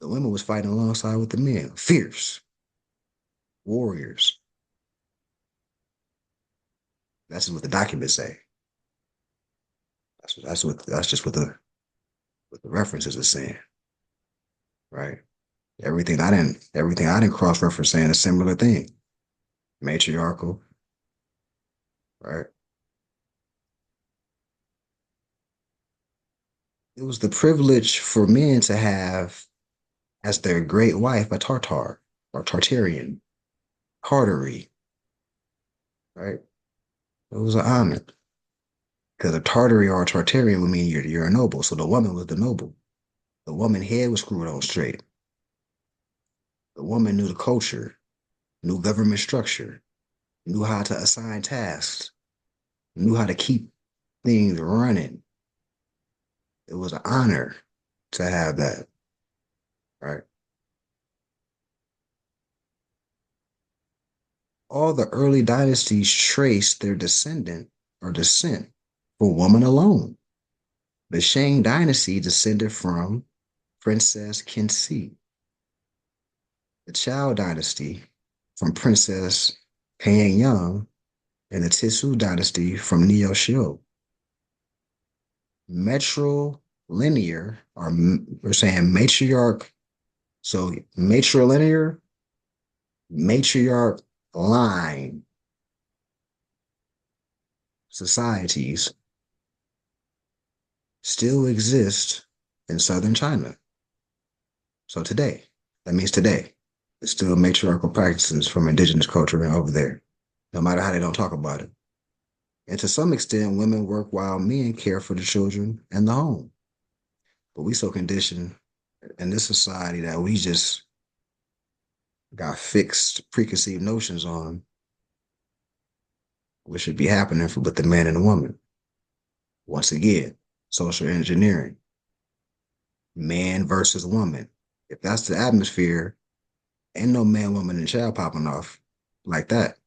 the women was fighting alongside with the men, fierce warriors. That's what the documents say. That's just what the references are saying, right? Everything I didn't cross reference saying a similar thing, matriarchal, right? It was the privilege for men to have as their great wife a Tartar or Tartarian, Tartary, right? It was an honor because a Tartary or a Tartarian would mean you're a noble. So the woman was the noble. The woman head was screwed on straight. The woman knew the culture, knew government structure, knew how to assign tasks, knew how to keep things running. It was an honor to have that, right? All the early dynasties trace their descent for woman alone. The Shang dynasty descended from Princess Kensei. The Chao dynasty from Princess Yang, and the Tisu dynasty from Neo Shio. Matrilinear, or we're saying matriarch So matrilinear, matriarch line societies still exist in southern China. So today, that means today, there's still matriarchal practices from indigenous culture over there, no matter how they don't talk about it. And to some extent, women work while men care for the children and the home. But we so conditioned in this society that we just got fixed preconceived notions on what should be happening with the man and the woman. Once again, social engineering, man versus woman. If that's the atmosphere, ain't no man, woman, and child popping off like that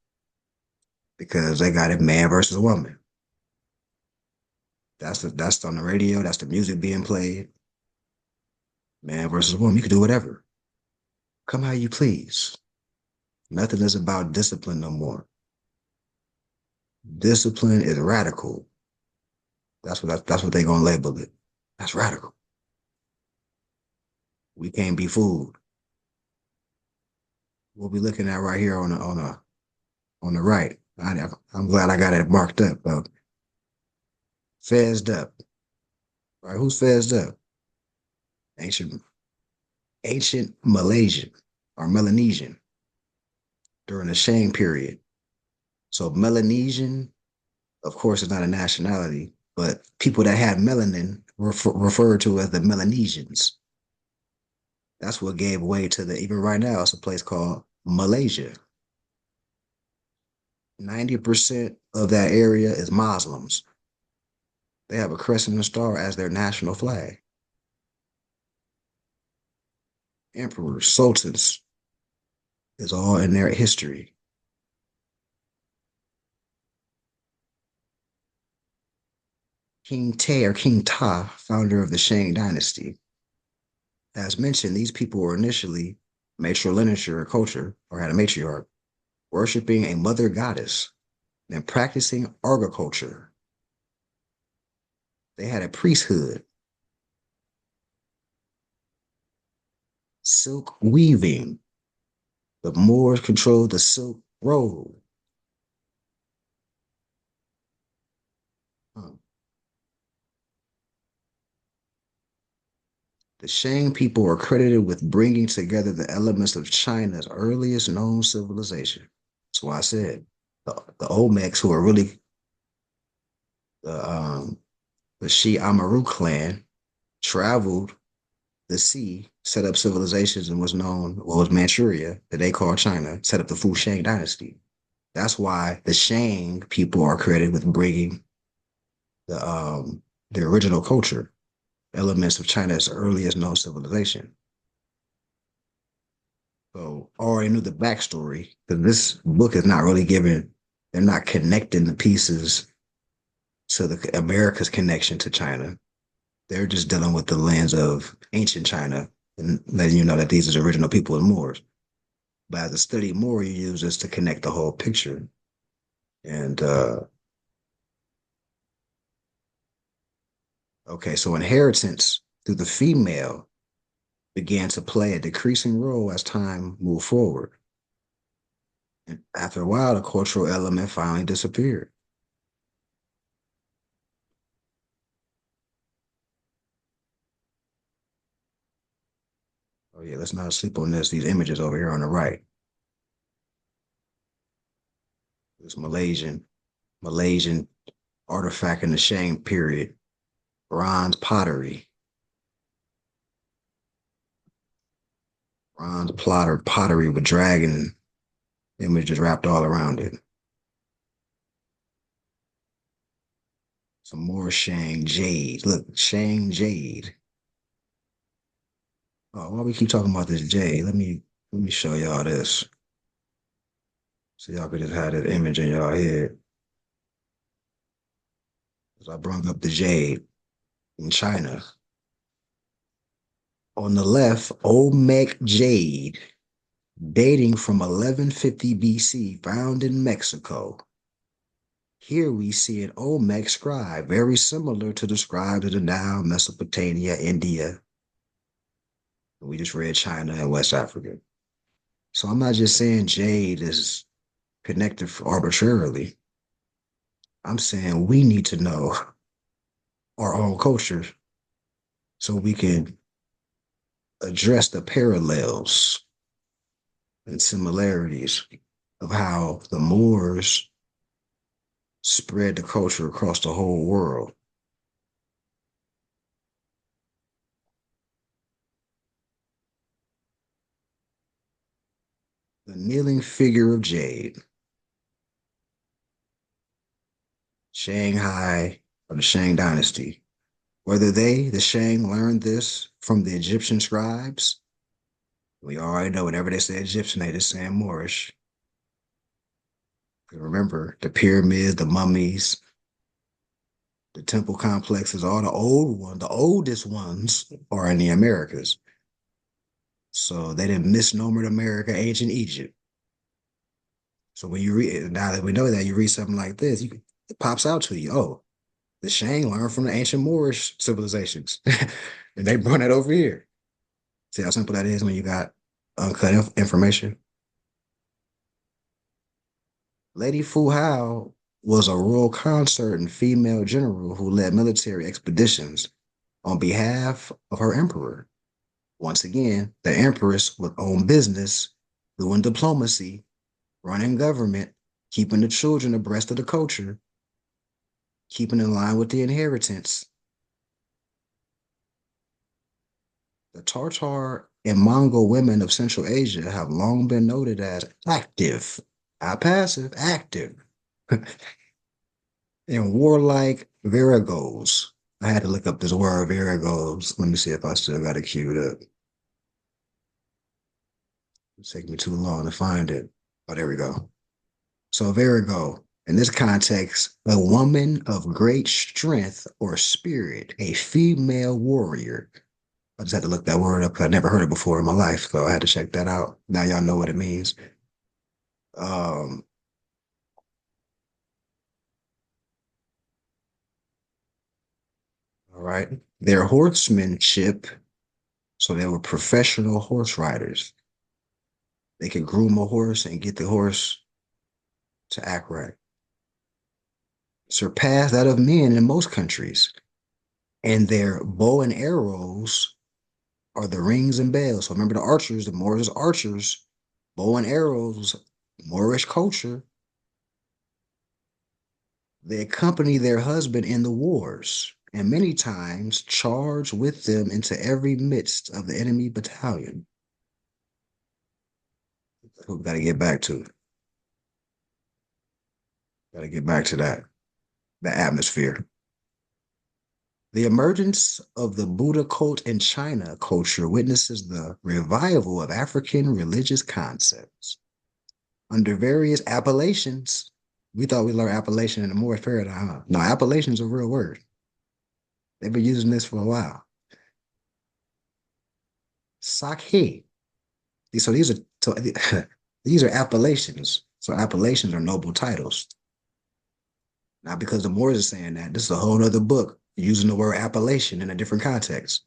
because they got it man versus woman. That's on the radio. That's the music being played. Man versus woman. You can do whatever. Come how you please. Nothing is about discipline no more. Discipline is radical. That's what they're gonna label it. That's radical. We can't be fooled. We'll be looking at right here on the right. I'm glad I got it marked up. Fezzed up. Right? Who's fezzed up? Ancient ancient Malaysian or Melanesian during the Shang period. So Melanesian, of course, is not a nationality, but people that had melanin were referred to as the Melanesians. That's what gave way to even right now, it's a place called Malaysia. 90% of that area is Muslims. They have a crescent and star as their national flag. Emperors, sultans is all in their history. King Te or King Ta, founder of the Shang dynasty. As mentioned, these people were initially matrilineal culture or had a matriarch, worshiping a mother goddess and practicing agriculture. They had a priesthood, silk weaving. The Moors controlled the Silk Road. The Shang people are credited with bringing together the elements of China's earliest known civilization. That's why I said the Olmecs, who are really the the Shi Amaru clan, traveled the sea, set up civilizations, and what was Manchuria, that they called China, set up the Fu Shang dynasty. That's why the Shang people are credited with bringing the original culture, elements of China's earliest known civilization. So I already knew the backstory because this book is not really giving, they're not connecting the pieces to the America's connection to China. They're just dealing with the lens of ancient China and letting you know that these are the original people and Moors. But as a study more, you use this to connect the whole picture. And okay, so inheritance through the female began to play a decreasing role as time moved forward. And after a while, the cultural element finally disappeared. Oh yeah, let's not sleep on this. These images over here on the right. This Malaysian artifact in the Shang period, bronze pottery. Bronze pottery with dragon images wrapped all around it. Some more Shang jade. Look, Shang jade. Oh, why we keep talking about this jade? Let me show y'all this. So y'all could just have that image in y'all head. As I brought up the jade in China. On the left, Olmec jade, dating from 1150 BC, found in Mexico. Here we see an Olmec scribe, very similar to the scribes of the now Mesopotamia, India. We just read China and West Africa. So I'm not just saying jade is connected arbitrarily. I'm saying we need to know our own culture so we can address the parallels and similarities of how the Moors spread the culture across the whole world. The kneeling figure of jade, Shanghai of the Shang dynasty. Whether they, the Shang, learned this from the Egyptian scribes, we already know whenever they say Egyptian, they just saying Moorish. Remember, the pyramids, the mummies, the temple complexes, all the old ones, the oldest ones are in the Americas. So they didn't misnomer America, ancient Egypt. So when you read, now that we know that, you read something like this, it pops out to you. Oh, the Shang learned from the ancient Moorish civilizations. And they brought that over here. See how simple that is when you got uncut information? Lady Fu Hao was a royal consort and female general who led military expeditions on behalf of her emperor. Once again, the empress would own business, doing diplomacy, running government, keeping the children abreast of the culture, keeping in line with the inheritance. The Tartar and Mongol women of Central Asia have long been noted as active, not passive, active, and warlike viragos. I had to look up this word viragos. Let me see if I still got it queued up. It's taking me too long to find it. Oh, there we go. So virago, in this context, a woman of great strength or spirit, a female warrior. I just had to look that word up. I never heard it before in my life, so I had to check that out. Now y'all know what it means. Um, all right. Their horsemanship, so they were professional horse riders. They could groom a horse and get the horse to act right. Surpass that of men in most countries. And their bow and arrows are the rings and bells. So remember the archers, the Moorish archers, bow and arrows, Moorish culture. They accompany their husband in the wars and many times charge with them into every midst of the enemy battalion. We've got to get back to. Got to get back to that, the atmosphere. The emergence of the Buddha cult in China culture witnesses the revival of African religious concepts. Under various appellations, we thought we learned appellation in the Moorish paradigm. Huh? No, appellation is a real word. They've been using this for a while. Sakhe. So these are these are appellations. So appellations are noble titles. Now, because the Moors are saying that, this is a whole other book using the word appellation in a different context.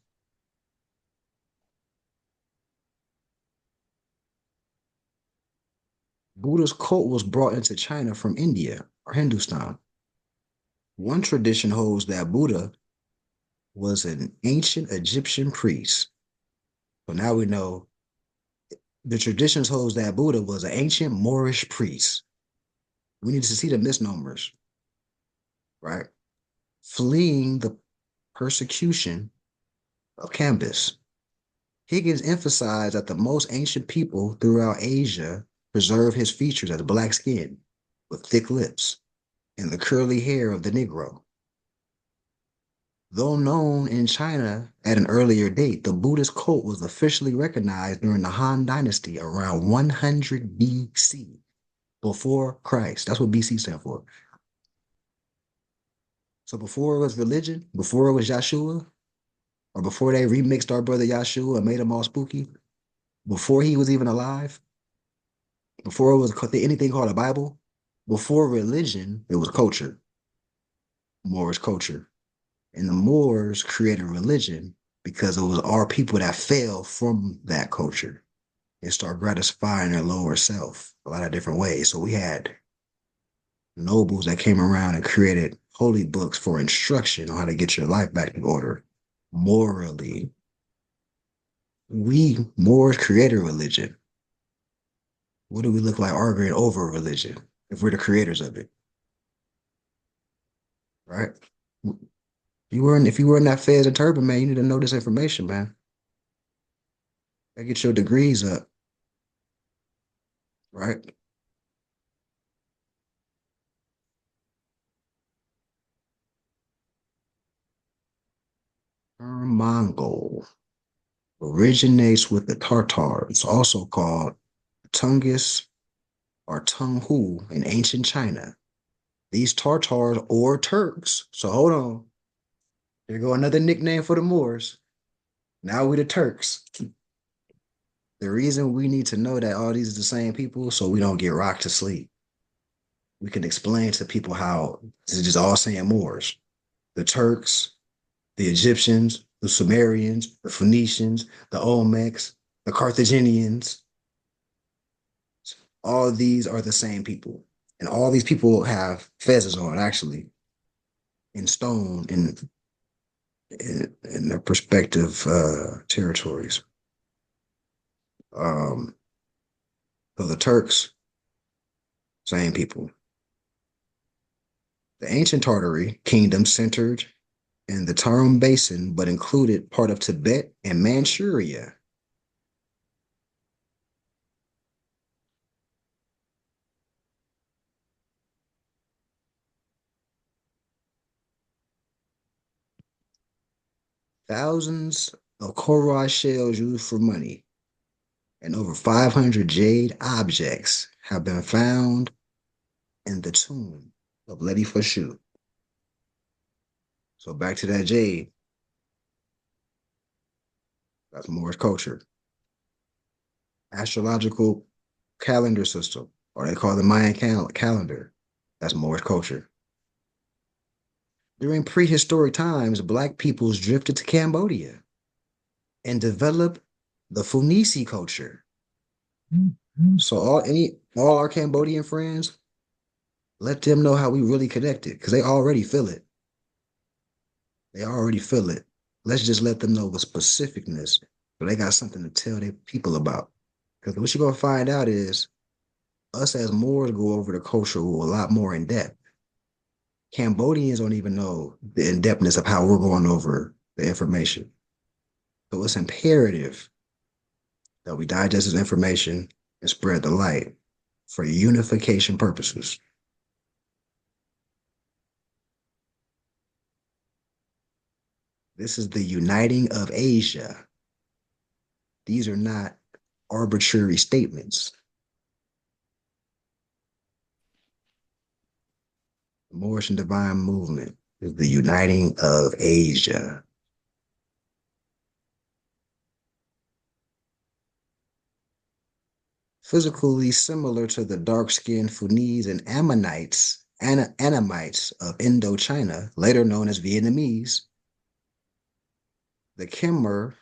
Buddha's cult was brought into China from India or Hindustan. One tradition holds that Buddha was an ancient Egyptian priest. So now we know the traditions holds that Buddha was an ancient Moorish priest. We need to see the misnomers, right? Fleeing the persecution of Cambis. Higgins emphasized that the most ancient people throughout Asia preserve his features as black skin with thick lips and the curly hair of the Negro. Though known in China at an earlier date, the Buddhist cult was officially recognized during the Han Dynasty around 100 BC, before Christ. That's what BC stands for. So before it was religion, before it was Yeshua, or before they remixed our brother Yeshua and made him all spooky, before he was even alive, before it was anything called a Bible, before religion, it was culture, Moorish culture. And the Moors created religion because it was our people that fell from that culture and start gratifying their lower self a lot of different ways. So we had nobles that came around and created holy books for instruction on how to get your life back in order morally. We Moors created religion. What do we look like arguing over religion if we're the creators of it? Right? If you were in that Fez and Turban, man, you need to know this information, man. Get your degrees up, right? Term Mongol originates with the Tartars, also called Tungus or Tunghu in ancient China. These Tartars or Turks. So hold on. There go another nickname for the Moors. Now we the Turks. The reason we need to know that all these are the same people so we don't get rocked to sleep. We can explain to people how this is just all saying Moors. The Turks, the Egyptians, the Sumerians, the Phoenicians, the Olmecs, the Carthaginians. All of these are the same people. And all these people have fezzes on, actually, in stone in their respective territories. So the Turks, same people. The ancient Tartary kingdom centered in the Tarim Basin, but included part of Tibet and Manchuria. Thousands of Korah shells used for money and over 500 jade objects have been found in the tomb of Ledi Fashu. So back to that jade. That's Moorish culture. Astrological calendar system, or they call the Mayan calendar. That's Moorish culture. During prehistoric times, Black peoples drifted to Cambodia and developed the Funisi culture. So all our Cambodian friends, let them know how we really connected, because they already feel it. They already feel it. Let's just let them know with specificness, so they got something to tell their people about. Because what you're gonna find out is us as Moors go over the culture a lot more in depth. Cambodians don't even know the in-depthness of how we're going over the information. So it's imperative that we digest this information and spread the light for unification purposes. This is the uniting of Asia. These are not arbitrary statements. The Moorish and Divine Movement is the uniting of Asia. Physically similar to the dark-skinned Funis and Ammonites, Annamites of Indochina, later known as Vietnamese, the Khmer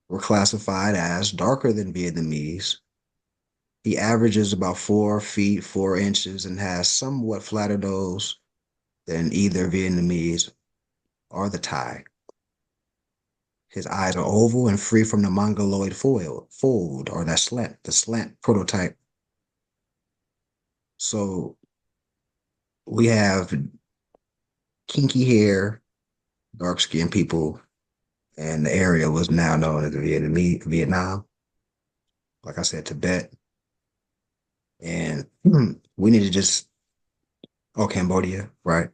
were classified as darker than Vietnamese. He averages about 4 feet, 4 inches, and has somewhat flatter nose than either Vietnamese or the Thai. His eyes are oval and free from the mongoloid fold or that slant, the slant prototype. So we have kinky hair, dark skinned people, and the area was now known as Vietnam. Like I said, Tibet. And we need to just, Cambodia, right?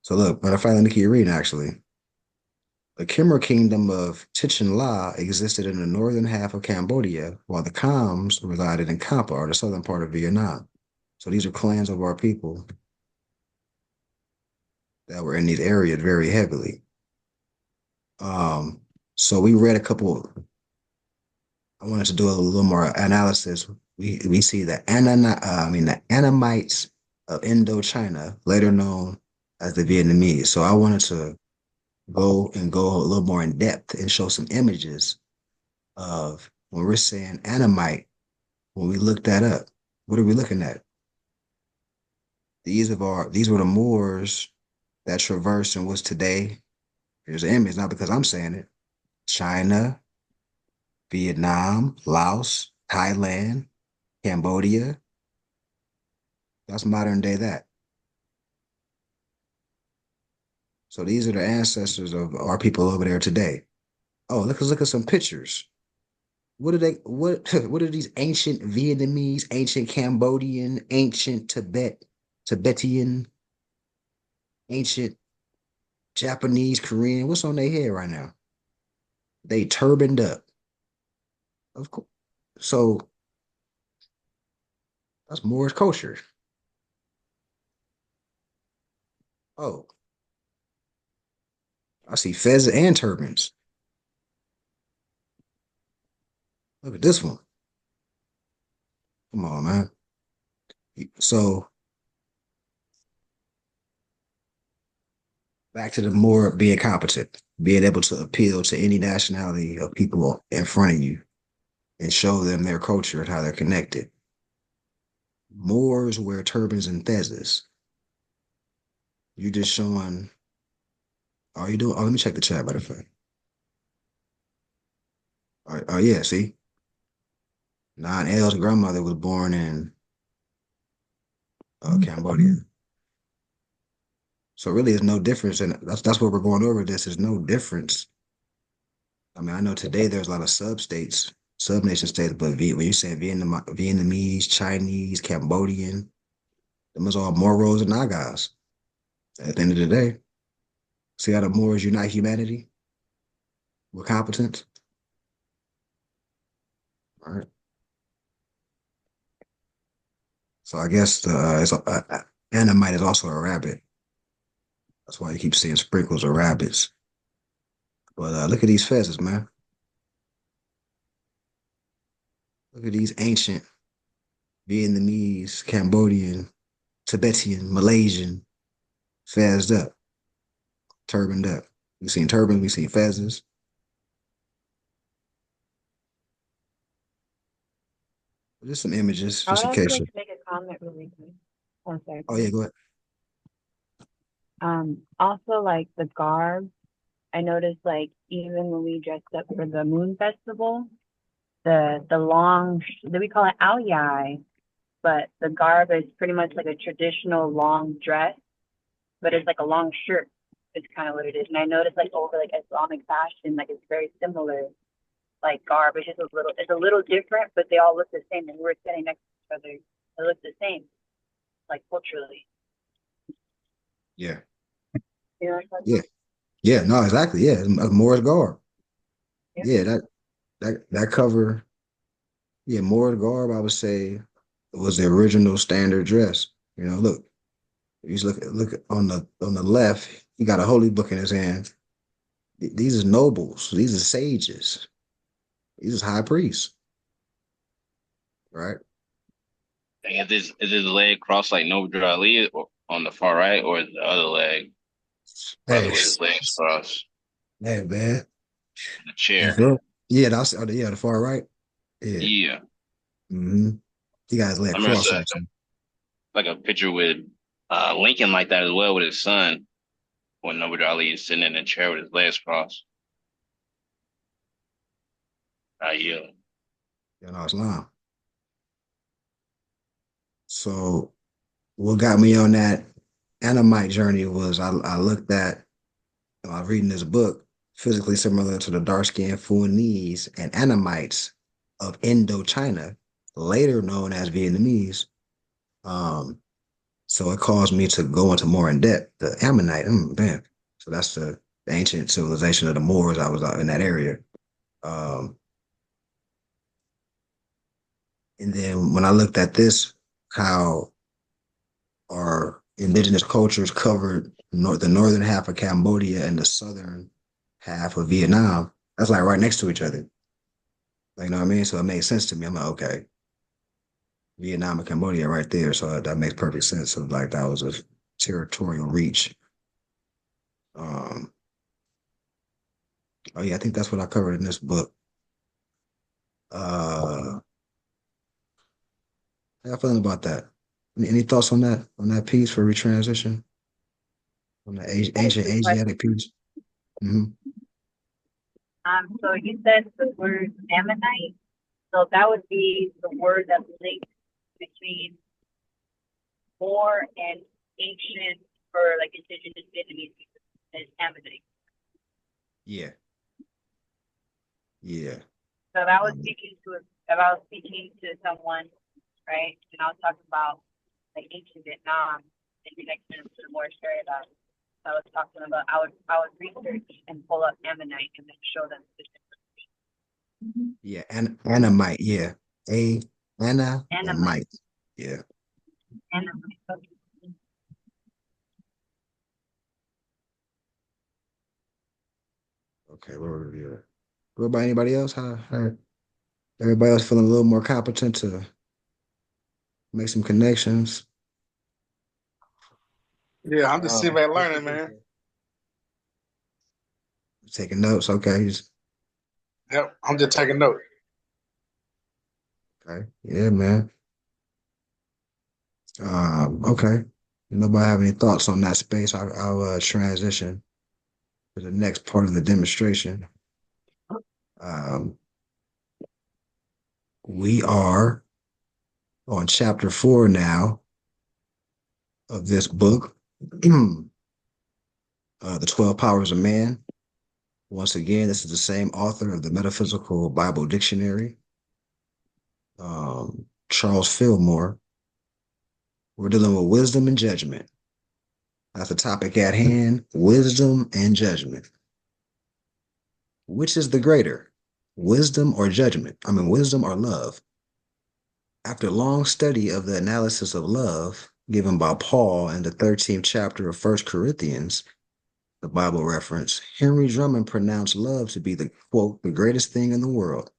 So look, matter of fact, let me keep reading actually. The Khmer kingdom of Tichin La existed in the northern half of Cambodia, while the Khams resided in Kampa, or the southern part of Vietnam. So these are clans of our people that were in these areas very heavily. So we read a couple. I wanted to do a little more analysis. We see the the Annamites of Indochina, later known as the Vietnamese. So I wanted to go a little more in depth and show some images of when we're saying Annamite, when we look that up, what are we looking at? These were the Moors that traversed and was today. Here's an image, not because I'm saying it. China, Vietnam, Laos, Thailand, Cambodia. That's modern day that. So these are the ancestors of our people over there today. Oh, look at some pictures. What are these ancient Vietnamese, ancient Cambodian, ancient Tibetan, ancient Japanese, Korean? What's on their head right now? They turbaned up. Of course. So that's Moorish culture. Oh, I see fezzes and turbans. Look at this one. Come on, man. So back to the more being competent, being able to appeal to any nationality of people in front of you and show them their culture and how they're connected. Moors wear turbans and fezzes. You just showing. Are you doing? Oh, let me check the chat. Matter of fact. All right. Oh yeah. See, Nine L's grandmother was born in Cambodia. So really, there's no difference, and that's what we're going over. This is no difference. I mean, I know today there's a lot of sub-states, sub-nation states, but when you say Vietnamese, Chinese, Cambodian, them is all Moros and Nagas. At the end of the day, see how the Moors unite humanity with competence. All right. So I guess Annamite is also a rabbit. That's why you keep seeing sprinkles of rabbits. But look at these fezzes, man. Look at these ancient Vietnamese, Cambodian, Tibetan, Malaysian, fezzed up, turbaned up. We've seen turbans, we've seen fezzes. Just some images,
I would
just in
also
case.
like to make a comment really quick. Oh, sorry.
Oh yeah, go ahead.
Also like the garb, I noticed like even when we dressed up for the moon festival, the long, we call it ao yai, but the garb is pretty much like a traditional long dress, but it's like a long shirt. It's kind of what it is. And I noticed like over like Islamic fashion, like it's very similar, like garb. It's just it's a little different, but they all look the same. And we were sitting next to each other. They look the same, like culturally.
Yeah.
You know what I'm talking
Yeah.
about?
Yeah, no, exactly. Yeah. Morris garb.
Yeah.
Yeah, that cover, yeah, Morris garb, I would say was the original standard dress. You know, look, you just look on the left, he got a holy book in his hand. These are nobles, these are sages, these are high priests, right?
And is this leg crossed like Noble Ali or on the far right, or is the other leg brother
Hey,
with his legs crossed
hey man.
in the
You
chair?
feel? Yeah, that's yeah, the far right. Yeah.
Yeah,
Mm-hmm. He got his leg
I remember
crossed actually.
like a picture with Lincoln like that as well with his son when Noble Ali is sitting in a chair with his legs crossed. Yeah.
You know, Islam. So what got me on that Annamite journey was I looked at I was reading this book, physically similar to the dark-skinned Fuanese and Annamites of Indochina, later known as Vietnamese. Um, so it caused me to go into more in depth. The Ammonite, man. So that's the ancient civilization of the Moors. I was out in that area. Um, and then when I looked at this, how our indigenous cultures covered the northern half of Cambodia and the southern half of Vietnam. That's like right next to each other. Like, you know what I mean? So it made sense to me. I'm like, okay, Vietnam and Cambodia right there. So that makes perfect sense. Of like that was a territorial reach. Um, Oh yeah, I think that's what I covered in this book. How you feeling about that? Any thoughts on that piece for retransition? On the
That is
ancient
the question.
Asiatic piece? Hmm.
So you said the word Ammonite. So that would be the word that's linked between more and ancient for like indigenous Vietnamese people is Ammonite.
Yeah, yeah.
So if I was
Um,
speaking to if I was speaking to someone, right, and I was talking about like ancient Vietnam in connection to the Moorish paradox, I was talking about I would research and pull up Ammonite and then show them the difference.
yeah, and Annamite, yeah. A Anna and
Ammonite,
Mite. Yeah.
Ammonite. Okay.
Okay, we'll review it. What about anybody else? How everybody else feeling a little more competent to make some connections?
Yeah, I'm just sitting back learning, man.
Taking notes, okay.
Yep, I'm just taking notes.
Okay. Yeah, man. Okay. Nobody have any thoughts on that space? I'll transition to the next part of the demonstration. Um, we are on chapter 4 now of this book, The 12 Powers of Man. Once again, this is the same author of the Metaphysical Bible Dictionary, Charles Fillmore. We're dealing with wisdom and judgment. That's the topic at hand, wisdom and judgment. Which is the greater, wisdom or judgment? I mean, wisdom or love? After long study of the analysis of love given by Paul in the 13th chapter of First Corinthians, the Bible reference, Henry Drummond pronounced love to be the quote, the greatest thing in the world.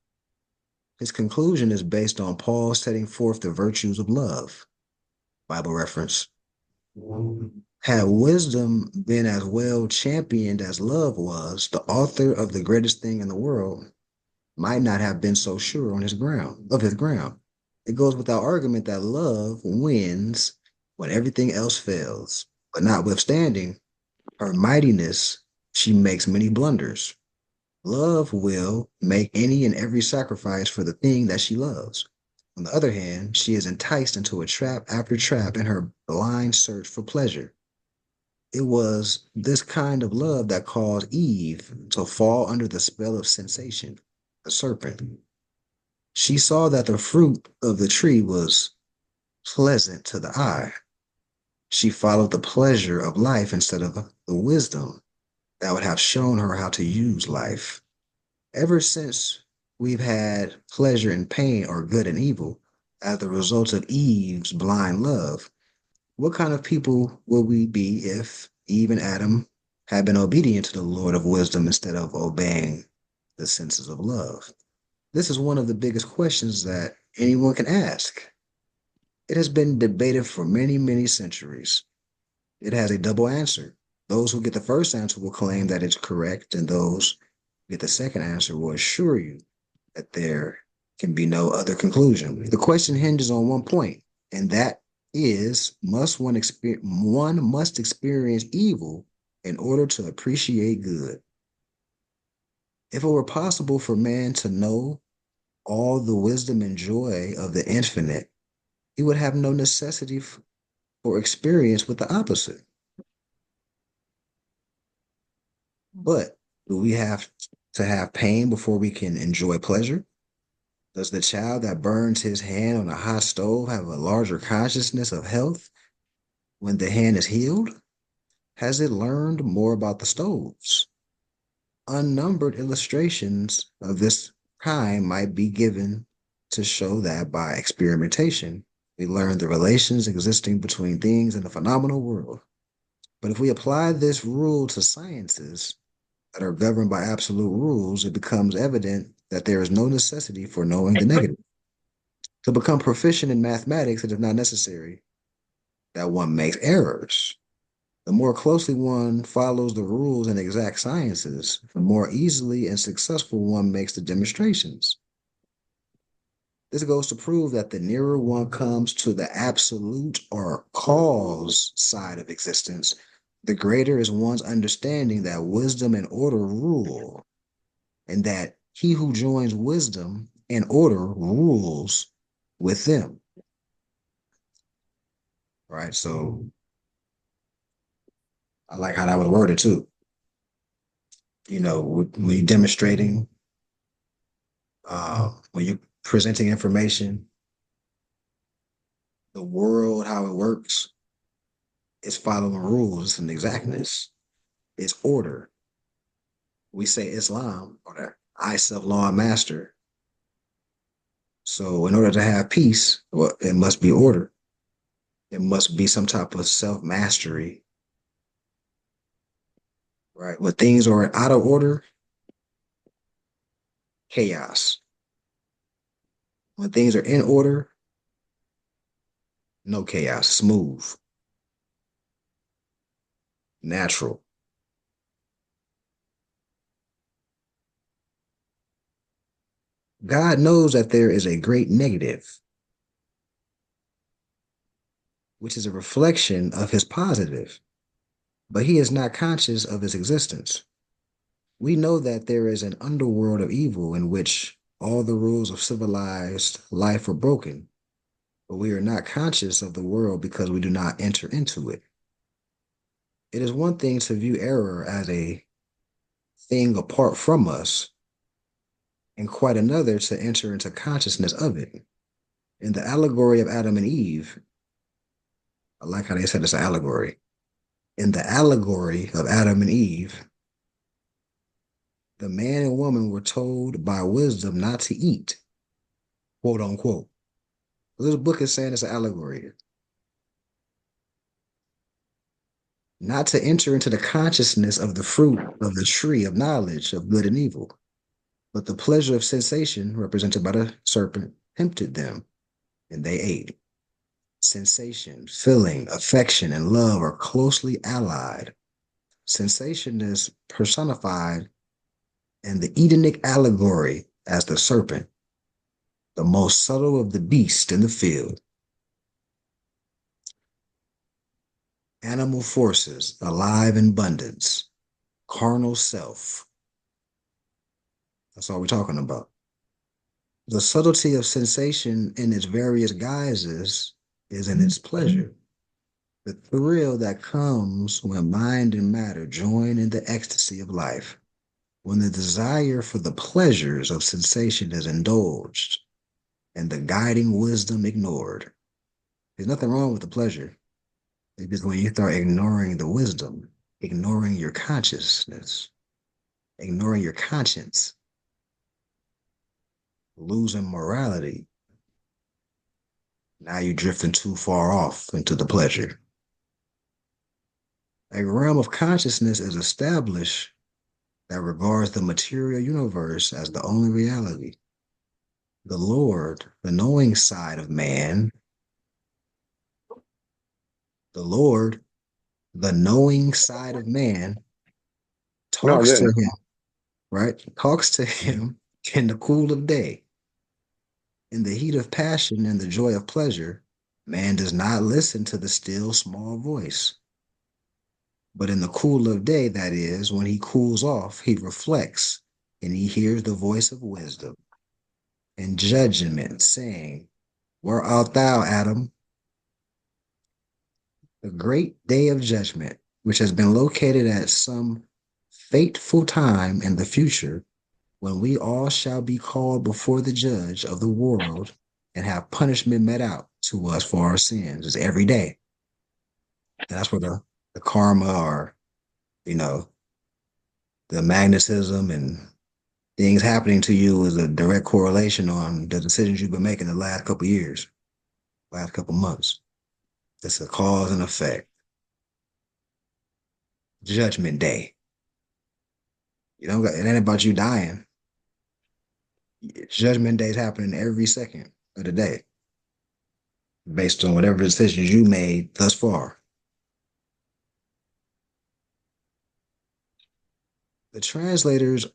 His conclusion is based on Paul setting forth the virtues of love. Bible reference. Had wisdom been as well championed as love was, the author of the greatest thing in the world might not have been so sure on his ground. It goes without argument that love wins when everything else fails. But notwithstanding her mightiness, she makes many blunders. Love will make any and every sacrifice for the thing that she loves. On the other hand, she is enticed into a trap after trap in her blind search for pleasure. It was this kind of love that caused Eve to fall under the spell of sensation, the serpent. She saw that the fruit of the tree was pleasant to the eye. She followed the pleasure of life instead of the wisdom that would have shown her how to use life. Ever since we've had pleasure and pain or good and evil as the result of Eve's blind love, what kind of people would we be if Eve and Adam had been obedient to the Lord of wisdom instead of obeying the senses of love? This is one of the biggest questions that anyone can ask. It has been debated for many, many centuries. It has a double answer. Those who get the first answer will claim that it's correct, and those who get the second answer will assure you that there can be no other conclusion. The question hinges on one point, and that is, one must experience evil in order to appreciate good. If it were possible for man to know all the wisdom and joy of the infinite, he would have no necessity for experience with the opposite. But do we have to have pain before we can enjoy pleasure? Does the child that burns his hand on a hot stove have a larger consciousness of health when the hand is healed? Has it learned more about the stoves? Unnumbered illustrations of this kind might be given to show that by experimentation, we learn the relations existing between things in the phenomenal world. But if we apply this rule to sciences that are governed by absolute rules, it becomes evident that there is no necessity for knowing the negative. To become proficient in mathematics, it is not necessary that one makes errors. The more closely one follows the rules in exact sciences, the more easily and successful one makes the demonstrations. This goes to prove that the nearer one comes to the absolute or cause side of existence, the greater is one's understanding that wisdom and order rule, and that he who joins wisdom and order rules with them. Right? So I like how that was worded too. You know, when you're demonstrating, when you're presenting information, the world, how it works, is following rules and exactness. It's order. We say Islam or the I self law and master. So in order to have peace, well, it must be order. It must be some type of self mastery, right? When things are out of order, chaos. When things are in order, no chaos, smooth, natural. God knows that there is a great negative, which is a reflection of his positive, but he is not conscious of its existence. We know that there is an underworld of evil in which all the rules of civilized life are broken, but we are not conscious of the world because we do not enter into it. It is one thing to view error as a thing apart from us, and quite another to enter into consciousness of it. In the allegory of Adam and Eve, I like how they said it's an allegory. In the allegory of Adam and Eve, the man and woman were told by wisdom not to eat, quote unquote. This book is saying it's an allegory. Not to enter into the consciousness of the fruit of the tree of knowledge of good and evil. But the pleasure of sensation, represented by the serpent, tempted them, and they ate. Sensation, feeling, affection, and love are closely allied. Sensation is personified in the Edenic allegory as the serpent, the most subtle of the beasts in the field. Animal forces, alive in abundance, carnal self. That's all we're talking about. The subtlety of sensation in its various guises is in its pleasure. The thrill that comes when mind and matter join in the ecstasy of life, when the desire for the pleasures of sensation is indulged and the guiding wisdom ignored. There's nothing wrong with the pleasure. It's just when you start ignoring the wisdom, ignoring your consciousness, ignoring your conscience, losing morality. Now you're drifting too far off into the pleasure. A realm of consciousness is established that regards the material universe as the only reality. The Lord, the knowing side of man, the Lord, the knowing side of man, talks to him, right? Talks to him in the cool of day. In the heat of passion and the joy of pleasure, man does not listen to the still small voice. But in the cool of day, that is, when he cools off, he reflects and he hears the voice of wisdom and judgment saying, "Where art thou, Adam?" The great day of judgment, which has been located at some fateful time in the future, when we all shall be called before the judge of the world and have punishment met out to us for our sins, is every day. And that's where the karma or, you know, the magnetism and things happening to you is a direct correlation on the decisions you've been making the last couple of years, last couple of months. It's a cause and effect. Judgment Day. You don't got, it ain't about you dying. Judgment Day is happening every second of the day based on whatever decisions you made thus far. The translators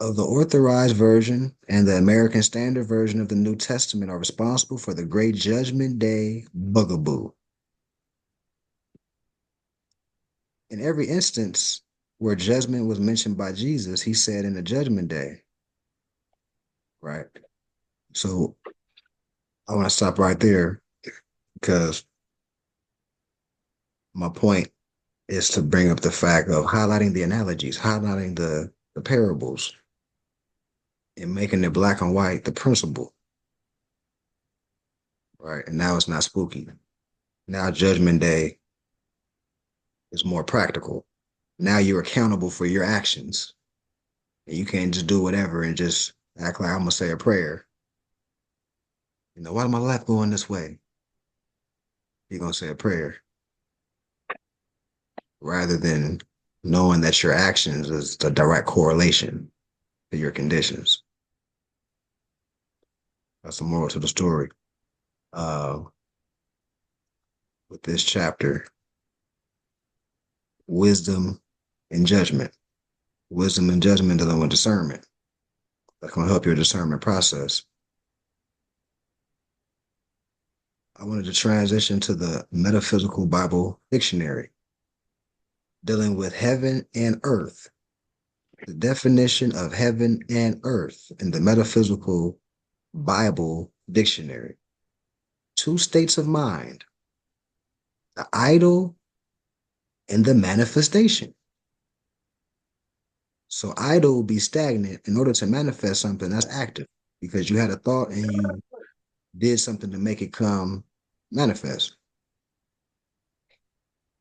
of the Authorized Version and the American Standard Version of the New Testament are responsible for the Great Judgment Day bugaboo. In every instance where judgment was mentioned by Jesus, he said in the Judgment Day, right? So I want to stop right there because my point is to bring up the fact of highlighting the analogies, highlighting the parables, and making it black and white the principle, right? And now it's not spooky. Now Judgment Day is more practical. Now you're accountable for your actions. And you can't just do whatever and just act like I'm gonna say a prayer. You know, why is my life going this way? You're gonna say a prayer rather than knowing that your actions is the direct correlation to your conditions. That's the moral to the story. With this chapter, wisdom and judgment. Wisdom and judgment dealing with discernment. That's gonna help your discernment process. I wanted to transition to the Metaphysical Bible Dictionary, dealing with heaven and earth. The definition of heaven and earth in the Metaphysical Bible Dictionary. Two states of mind, the idol and the manifestation. So idle will be stagnant. In order to manifest something, that's active because you had a thought and you did something to make it come manifest.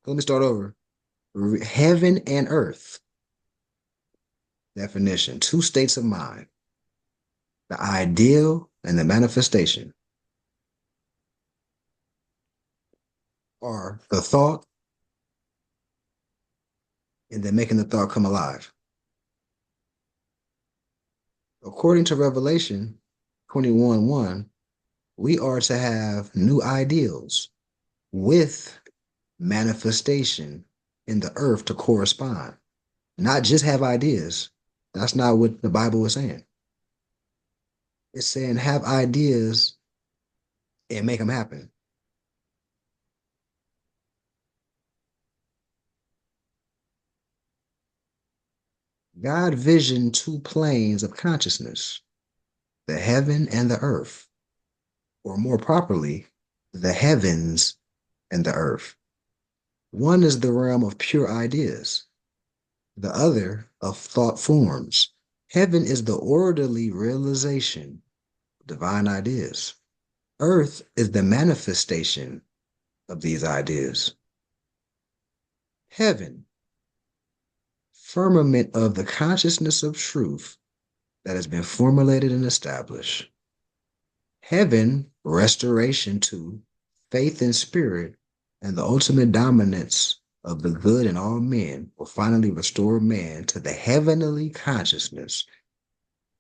Let me start over. Heaven and earth. Definition, two states of mind, the ideal and the manifestation are the thought and then making the thought come alive. According to Revelation 21:1, we are to have new ideals with manifestation in the earth to correspond. Not just have ideas. That's not what the Bible is saying. It's saying have ideas and make them happen. God visioned two planes of consciousness, the heaven and the earth, or more properly, the heavens and the earth. One is the realm of pure ideas, the other of thought forms. Heaven is the orderly realization of divine ideas. Earth is the manifestation of these ideas. Heaven, firmament of the consciousness of truth that has been formulated and established. Heaven, restoration to faith and spirit, and the ultimate dominance of the good in all men will finally restore man to the heavenly consciousness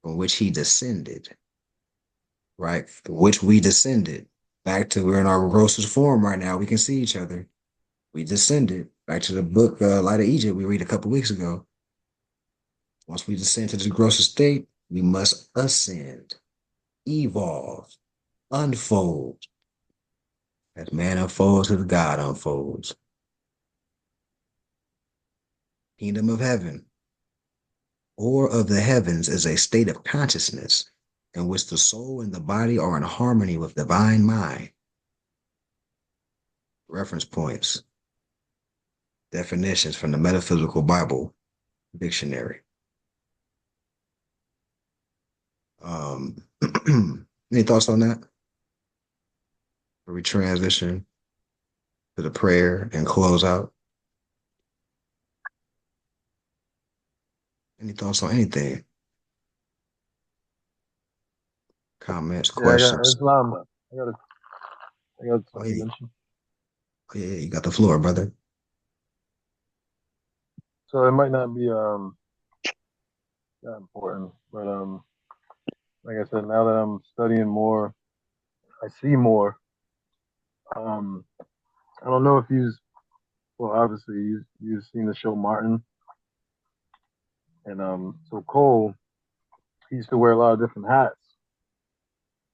from which he descended, right? Which we descended back to, we're in our grossest form right now. We can see each other. We descended back to the book, Light of Egypt, we read a couple weeks ago. Once we descend to the grossest state, we must ascend, evolve, unfold. As man unfolds, as God unfolds. Kingdom of heaven or of the heavens is a state of consciousness in which the soul and the body are in harmony with divine mind. Reference points. Definitions from the Metaphysical Bible Dictionary. Any thoughts on that? Before we transition to the prayer and close out. Any thoughts on anything? Comments,
Yeah, I got
questions?
Islam. I got
Oh
something to
yeah,
mention.
oh, yeah, you got the floor, brother.
So it might not be that important, but like I said, now that I'm studying more, I see more. Um, I don't know if you've, well, obviously you've seen the show Martin. And so Cole, he used to wear a lot of different hats.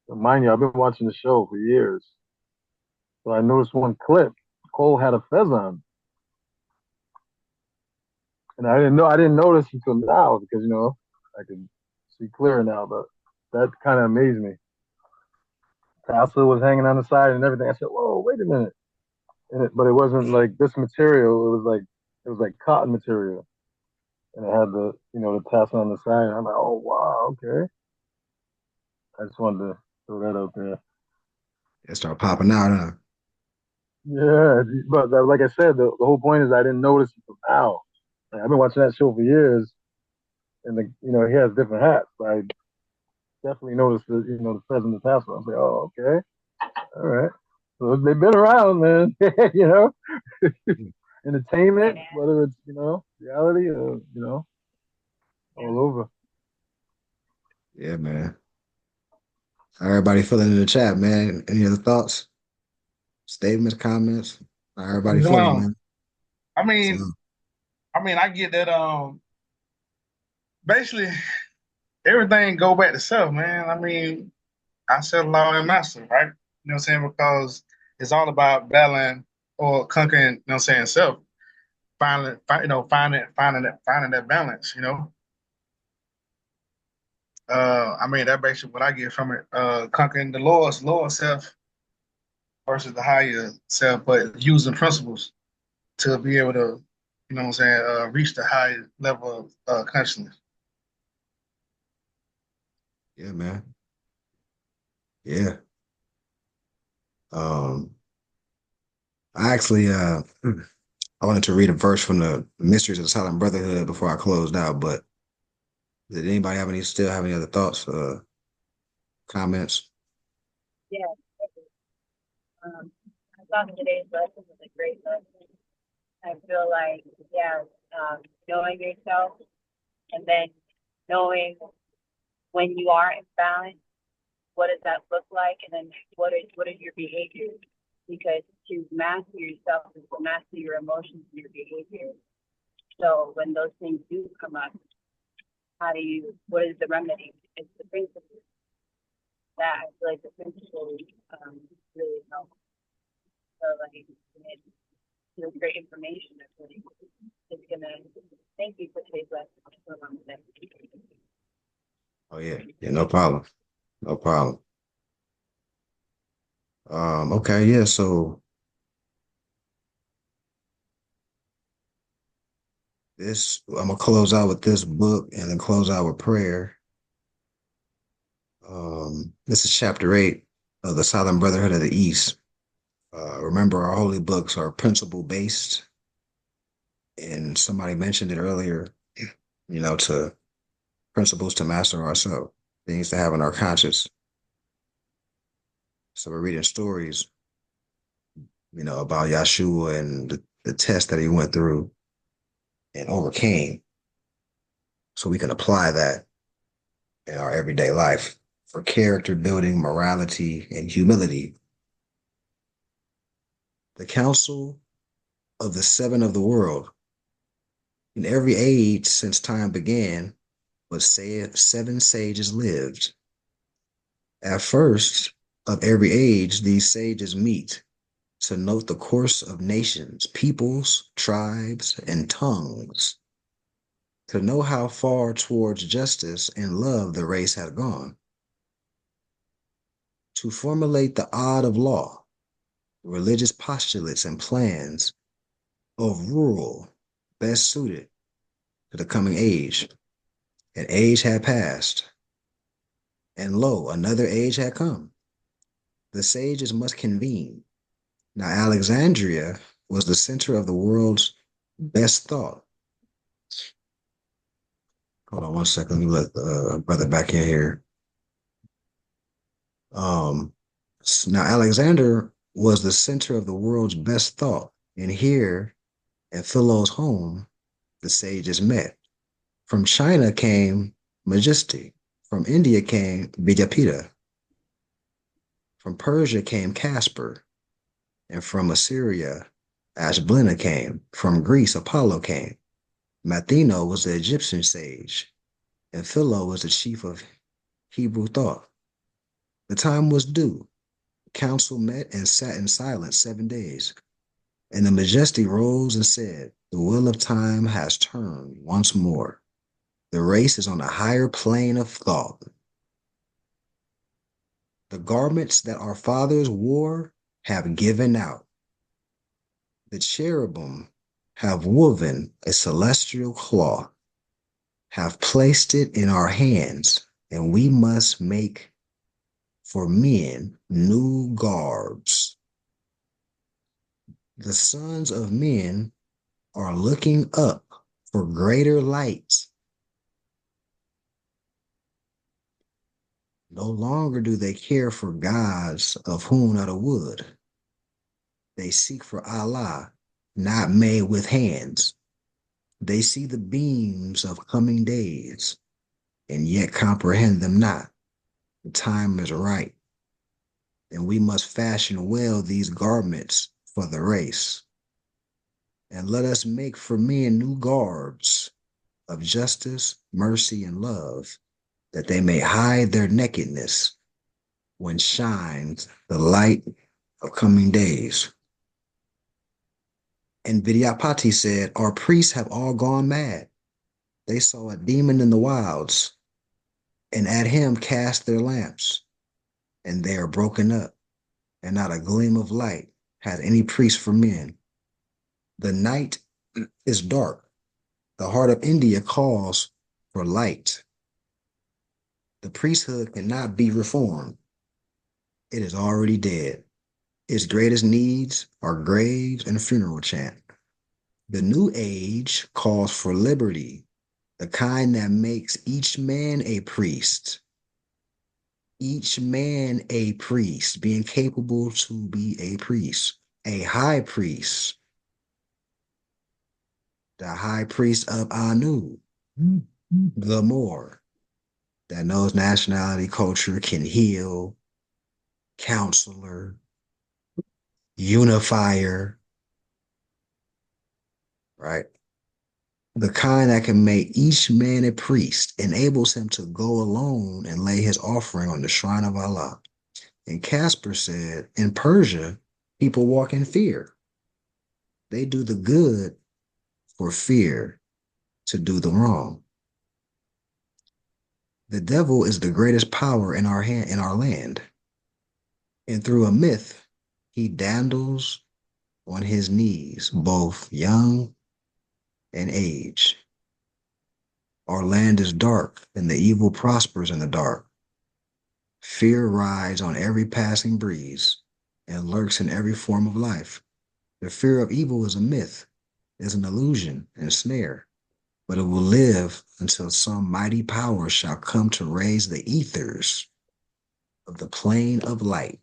So mind you, I've been watching the show for years. So I noticed one clip, Cole had a fez on. And I didn't notice until now because, I can see clear now, but that kind of amazed me. Tassel was hanging on the side and everything. I said, whoa, wait a minute. But it wasn't like this material. It was like cotton material. And it had the tassel on the side. And I'm like, oh, wow, okay. I just wanted to throw that out there.
It start popping out, huh?
Yeah, but like I said, the whole point is I didn't notice it until now. Like, I've been watching that show for years, and he has different hats. But I definitely noticed the present the tassel. I was like, oh, okay, all right. So they've been around, man. Entertainment, whether it's reality or all over.
Yeah, man. How everybody feeling in the chat, man? Any other thoughts, statements, comments? How everybody feeling,
No,
man?
I
So,
mean, I get that. Basically, everything go back to self, man. I mean, I said law and master, right? You know what I'm saying? Because it's all about battling or conquering. You know what I'm saying? Self, finding that balance. I mean, that basically what I get from it. Conquering the lower self versus the higher self, but using principles to be able to, what I'm saying, reach the higher level of consciousness.
yeah, man. Yeah. Um, I actually I wanted to read a verse from the Mysteries of the Silent Brotherhood before I closed out, but did anybody still have any other thoughts, comments?
Yeah. I thought today's lesson was a great lesson. I feel like, yeah, knowing yourself and then knowing when you are in balance, what does that look like? And then what is your behavior? Because to master yourself is to master your emotions and your behavior. So when those things do come up, what is the remedy? It's the principle that I feel like the principle really helps. So like it's great information. That's really it's gonna thank you for today's lesson.
Oh yeah, yeah, no problem. No problem. Okay, yeah, so I'm gonna close out with this book and then close out with prayer. This is chapter 8 of the Silent Brotherhood of the East. Remember, our holy books are principle based, and somebody mentioned it earlier, to principles to master ourselves, things to have in our conscious. So we're reading stories, about Yahshua and the test that he went through and overcame, so we can apply that in our everyday life for character building, morality, and humility. The council of the seven of the world, in every age since time began, but seven sages lived. At first of every age, these sages meet to note the course of nations, peoples, tribes, and tongues, to know how far towards justice and love the race had gone, to formulate the odd of law, religious postulates and plans of rule best suited to the coming age. An age had passed, and lo, another age had come. The sages must convene. Now, Alexandria was the center of the world's best thought. Hold on one second. Let me let the brother back in here. Um, Now, Alexander was the center of the world's best thought. And here at Philo's home, the sages met. From China came Majesty. From India came Vidyapita. From Persia came Casper. And from Assyria, Ashblina came. From Greece, Apollo came. Matheno was the Egyptian sage, and Philo was the chief of Hebrew thought. The time was due. Council met and sat in silence 7 days. And the Majesty rose and said, the wheel of time has turned once more. The race is on a higher plane of thought. The garments that our fathers wore have given out. The cherubim have woven a celestial cloth, have placed it in our hands, and we must make for men new garbs. The sons of men are looking up for greater lights. No longer do they care for gods of hewn out of wood. They seek for Allah, not made with hands. They see the beams of coming days, and yet comprehend them not. The time is right, and we must fashion well these garments for the race. And let us make for men new garbs of justice, mercy, and love, that they may hide their nakedness when shines the light of coming days. And Vidyapati said, our priests have all gone mad. They saw a demon in the wilds, and at him cast their lamps, and they are broken up, and not a gleam of light has any priest for men. The night is dark. The heart of India calls for light. The priesthood cannot be reformed. It is already dead. Its greatest needs are graves and funeral chant. The new age calls for liberty, the kind that makes each man a priest. Each man a priest, being capable to be a priest, a high priest. The high priest of Anu, the more, that knows nationality, culture, can heal, counselor, unifier, right? The kind that can make each man a priest, enables him to go alone and lay his offering on the shrine of Allah. And Casper said, in Persia, people walk in fear. They do the good for fear to do the wrong. The devil is the greatest power in our land. And through a myth, he dandles on his knees, both young and age. Our land is dark, and the evil prospers in the dark. Fear rides on every passing breeze and lurks in every form of life. The fear of evil is a myth, is an illusion and snare, but it will live until some mighty power shall come to raise the ethers of the plane of light.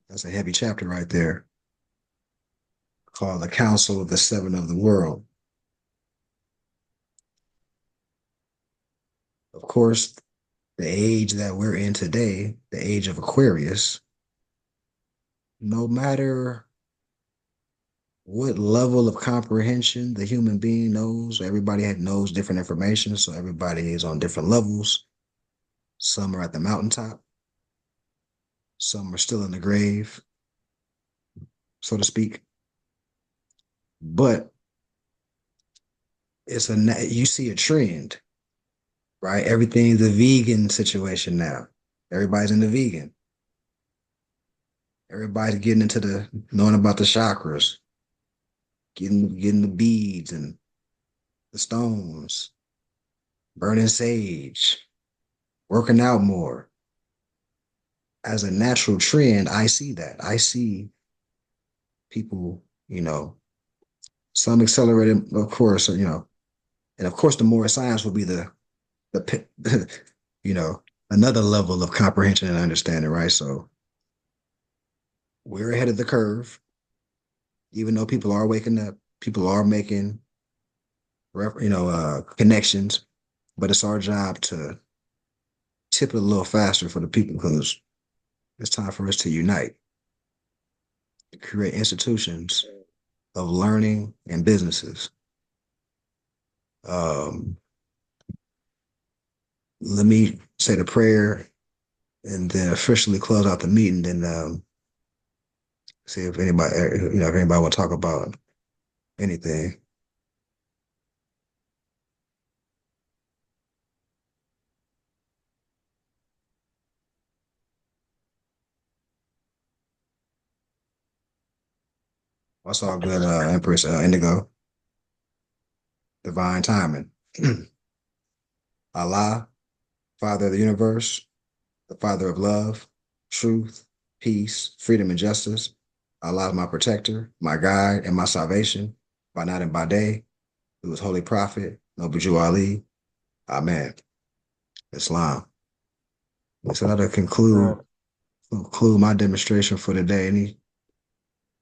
That's a heavy chapter right there, called The Council of the Seven of the World. Of course, the age that we're in today, the age of Aquarius, no matter what level of comprehension the human being knows, everybody knows different information, so everybody is on different levels. Some are at the mountaintop, some are still in the grave, so to speak. But you see a trend, right? Everything's the vegan situation now. Everybody's in the vegan. Everybody's getting into knowing about the chakras, getting the beads and the stones, burning sage, working out more. As a natural trend, I see that. I see people, some accelerated, of course, and of course, the more science will be the another level of comprehension and understanding, right? So we're ahead of the curve, even though people are waking up, people are making, connections, but it's our job to tip it a little faster for the people, because it's time for us to unite, to create institutions of learning and businesses. Let me say the prayer and then officially close out the meeting. Then see if anybody, if anybody want to talk about anything. That's all good, Empress Indigo. Divine timing. Allah, Father of the universe, the Father of love, truth, peace, freedom, and justice. Allah is my protector, my guide, and my salvation, by night and by day. Through his holy prophet, Noble Jew Ali. Amen. Islam. So that'll conclude my demonstration for today.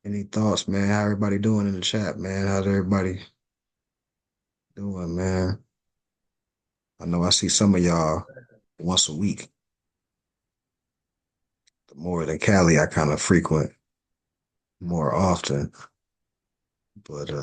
Any thoughts, man? How everybody doing in the chat, man? How's everybody doing, man? I know I see some of y'all once a week. The more than Cali, I kind of frequent more often. But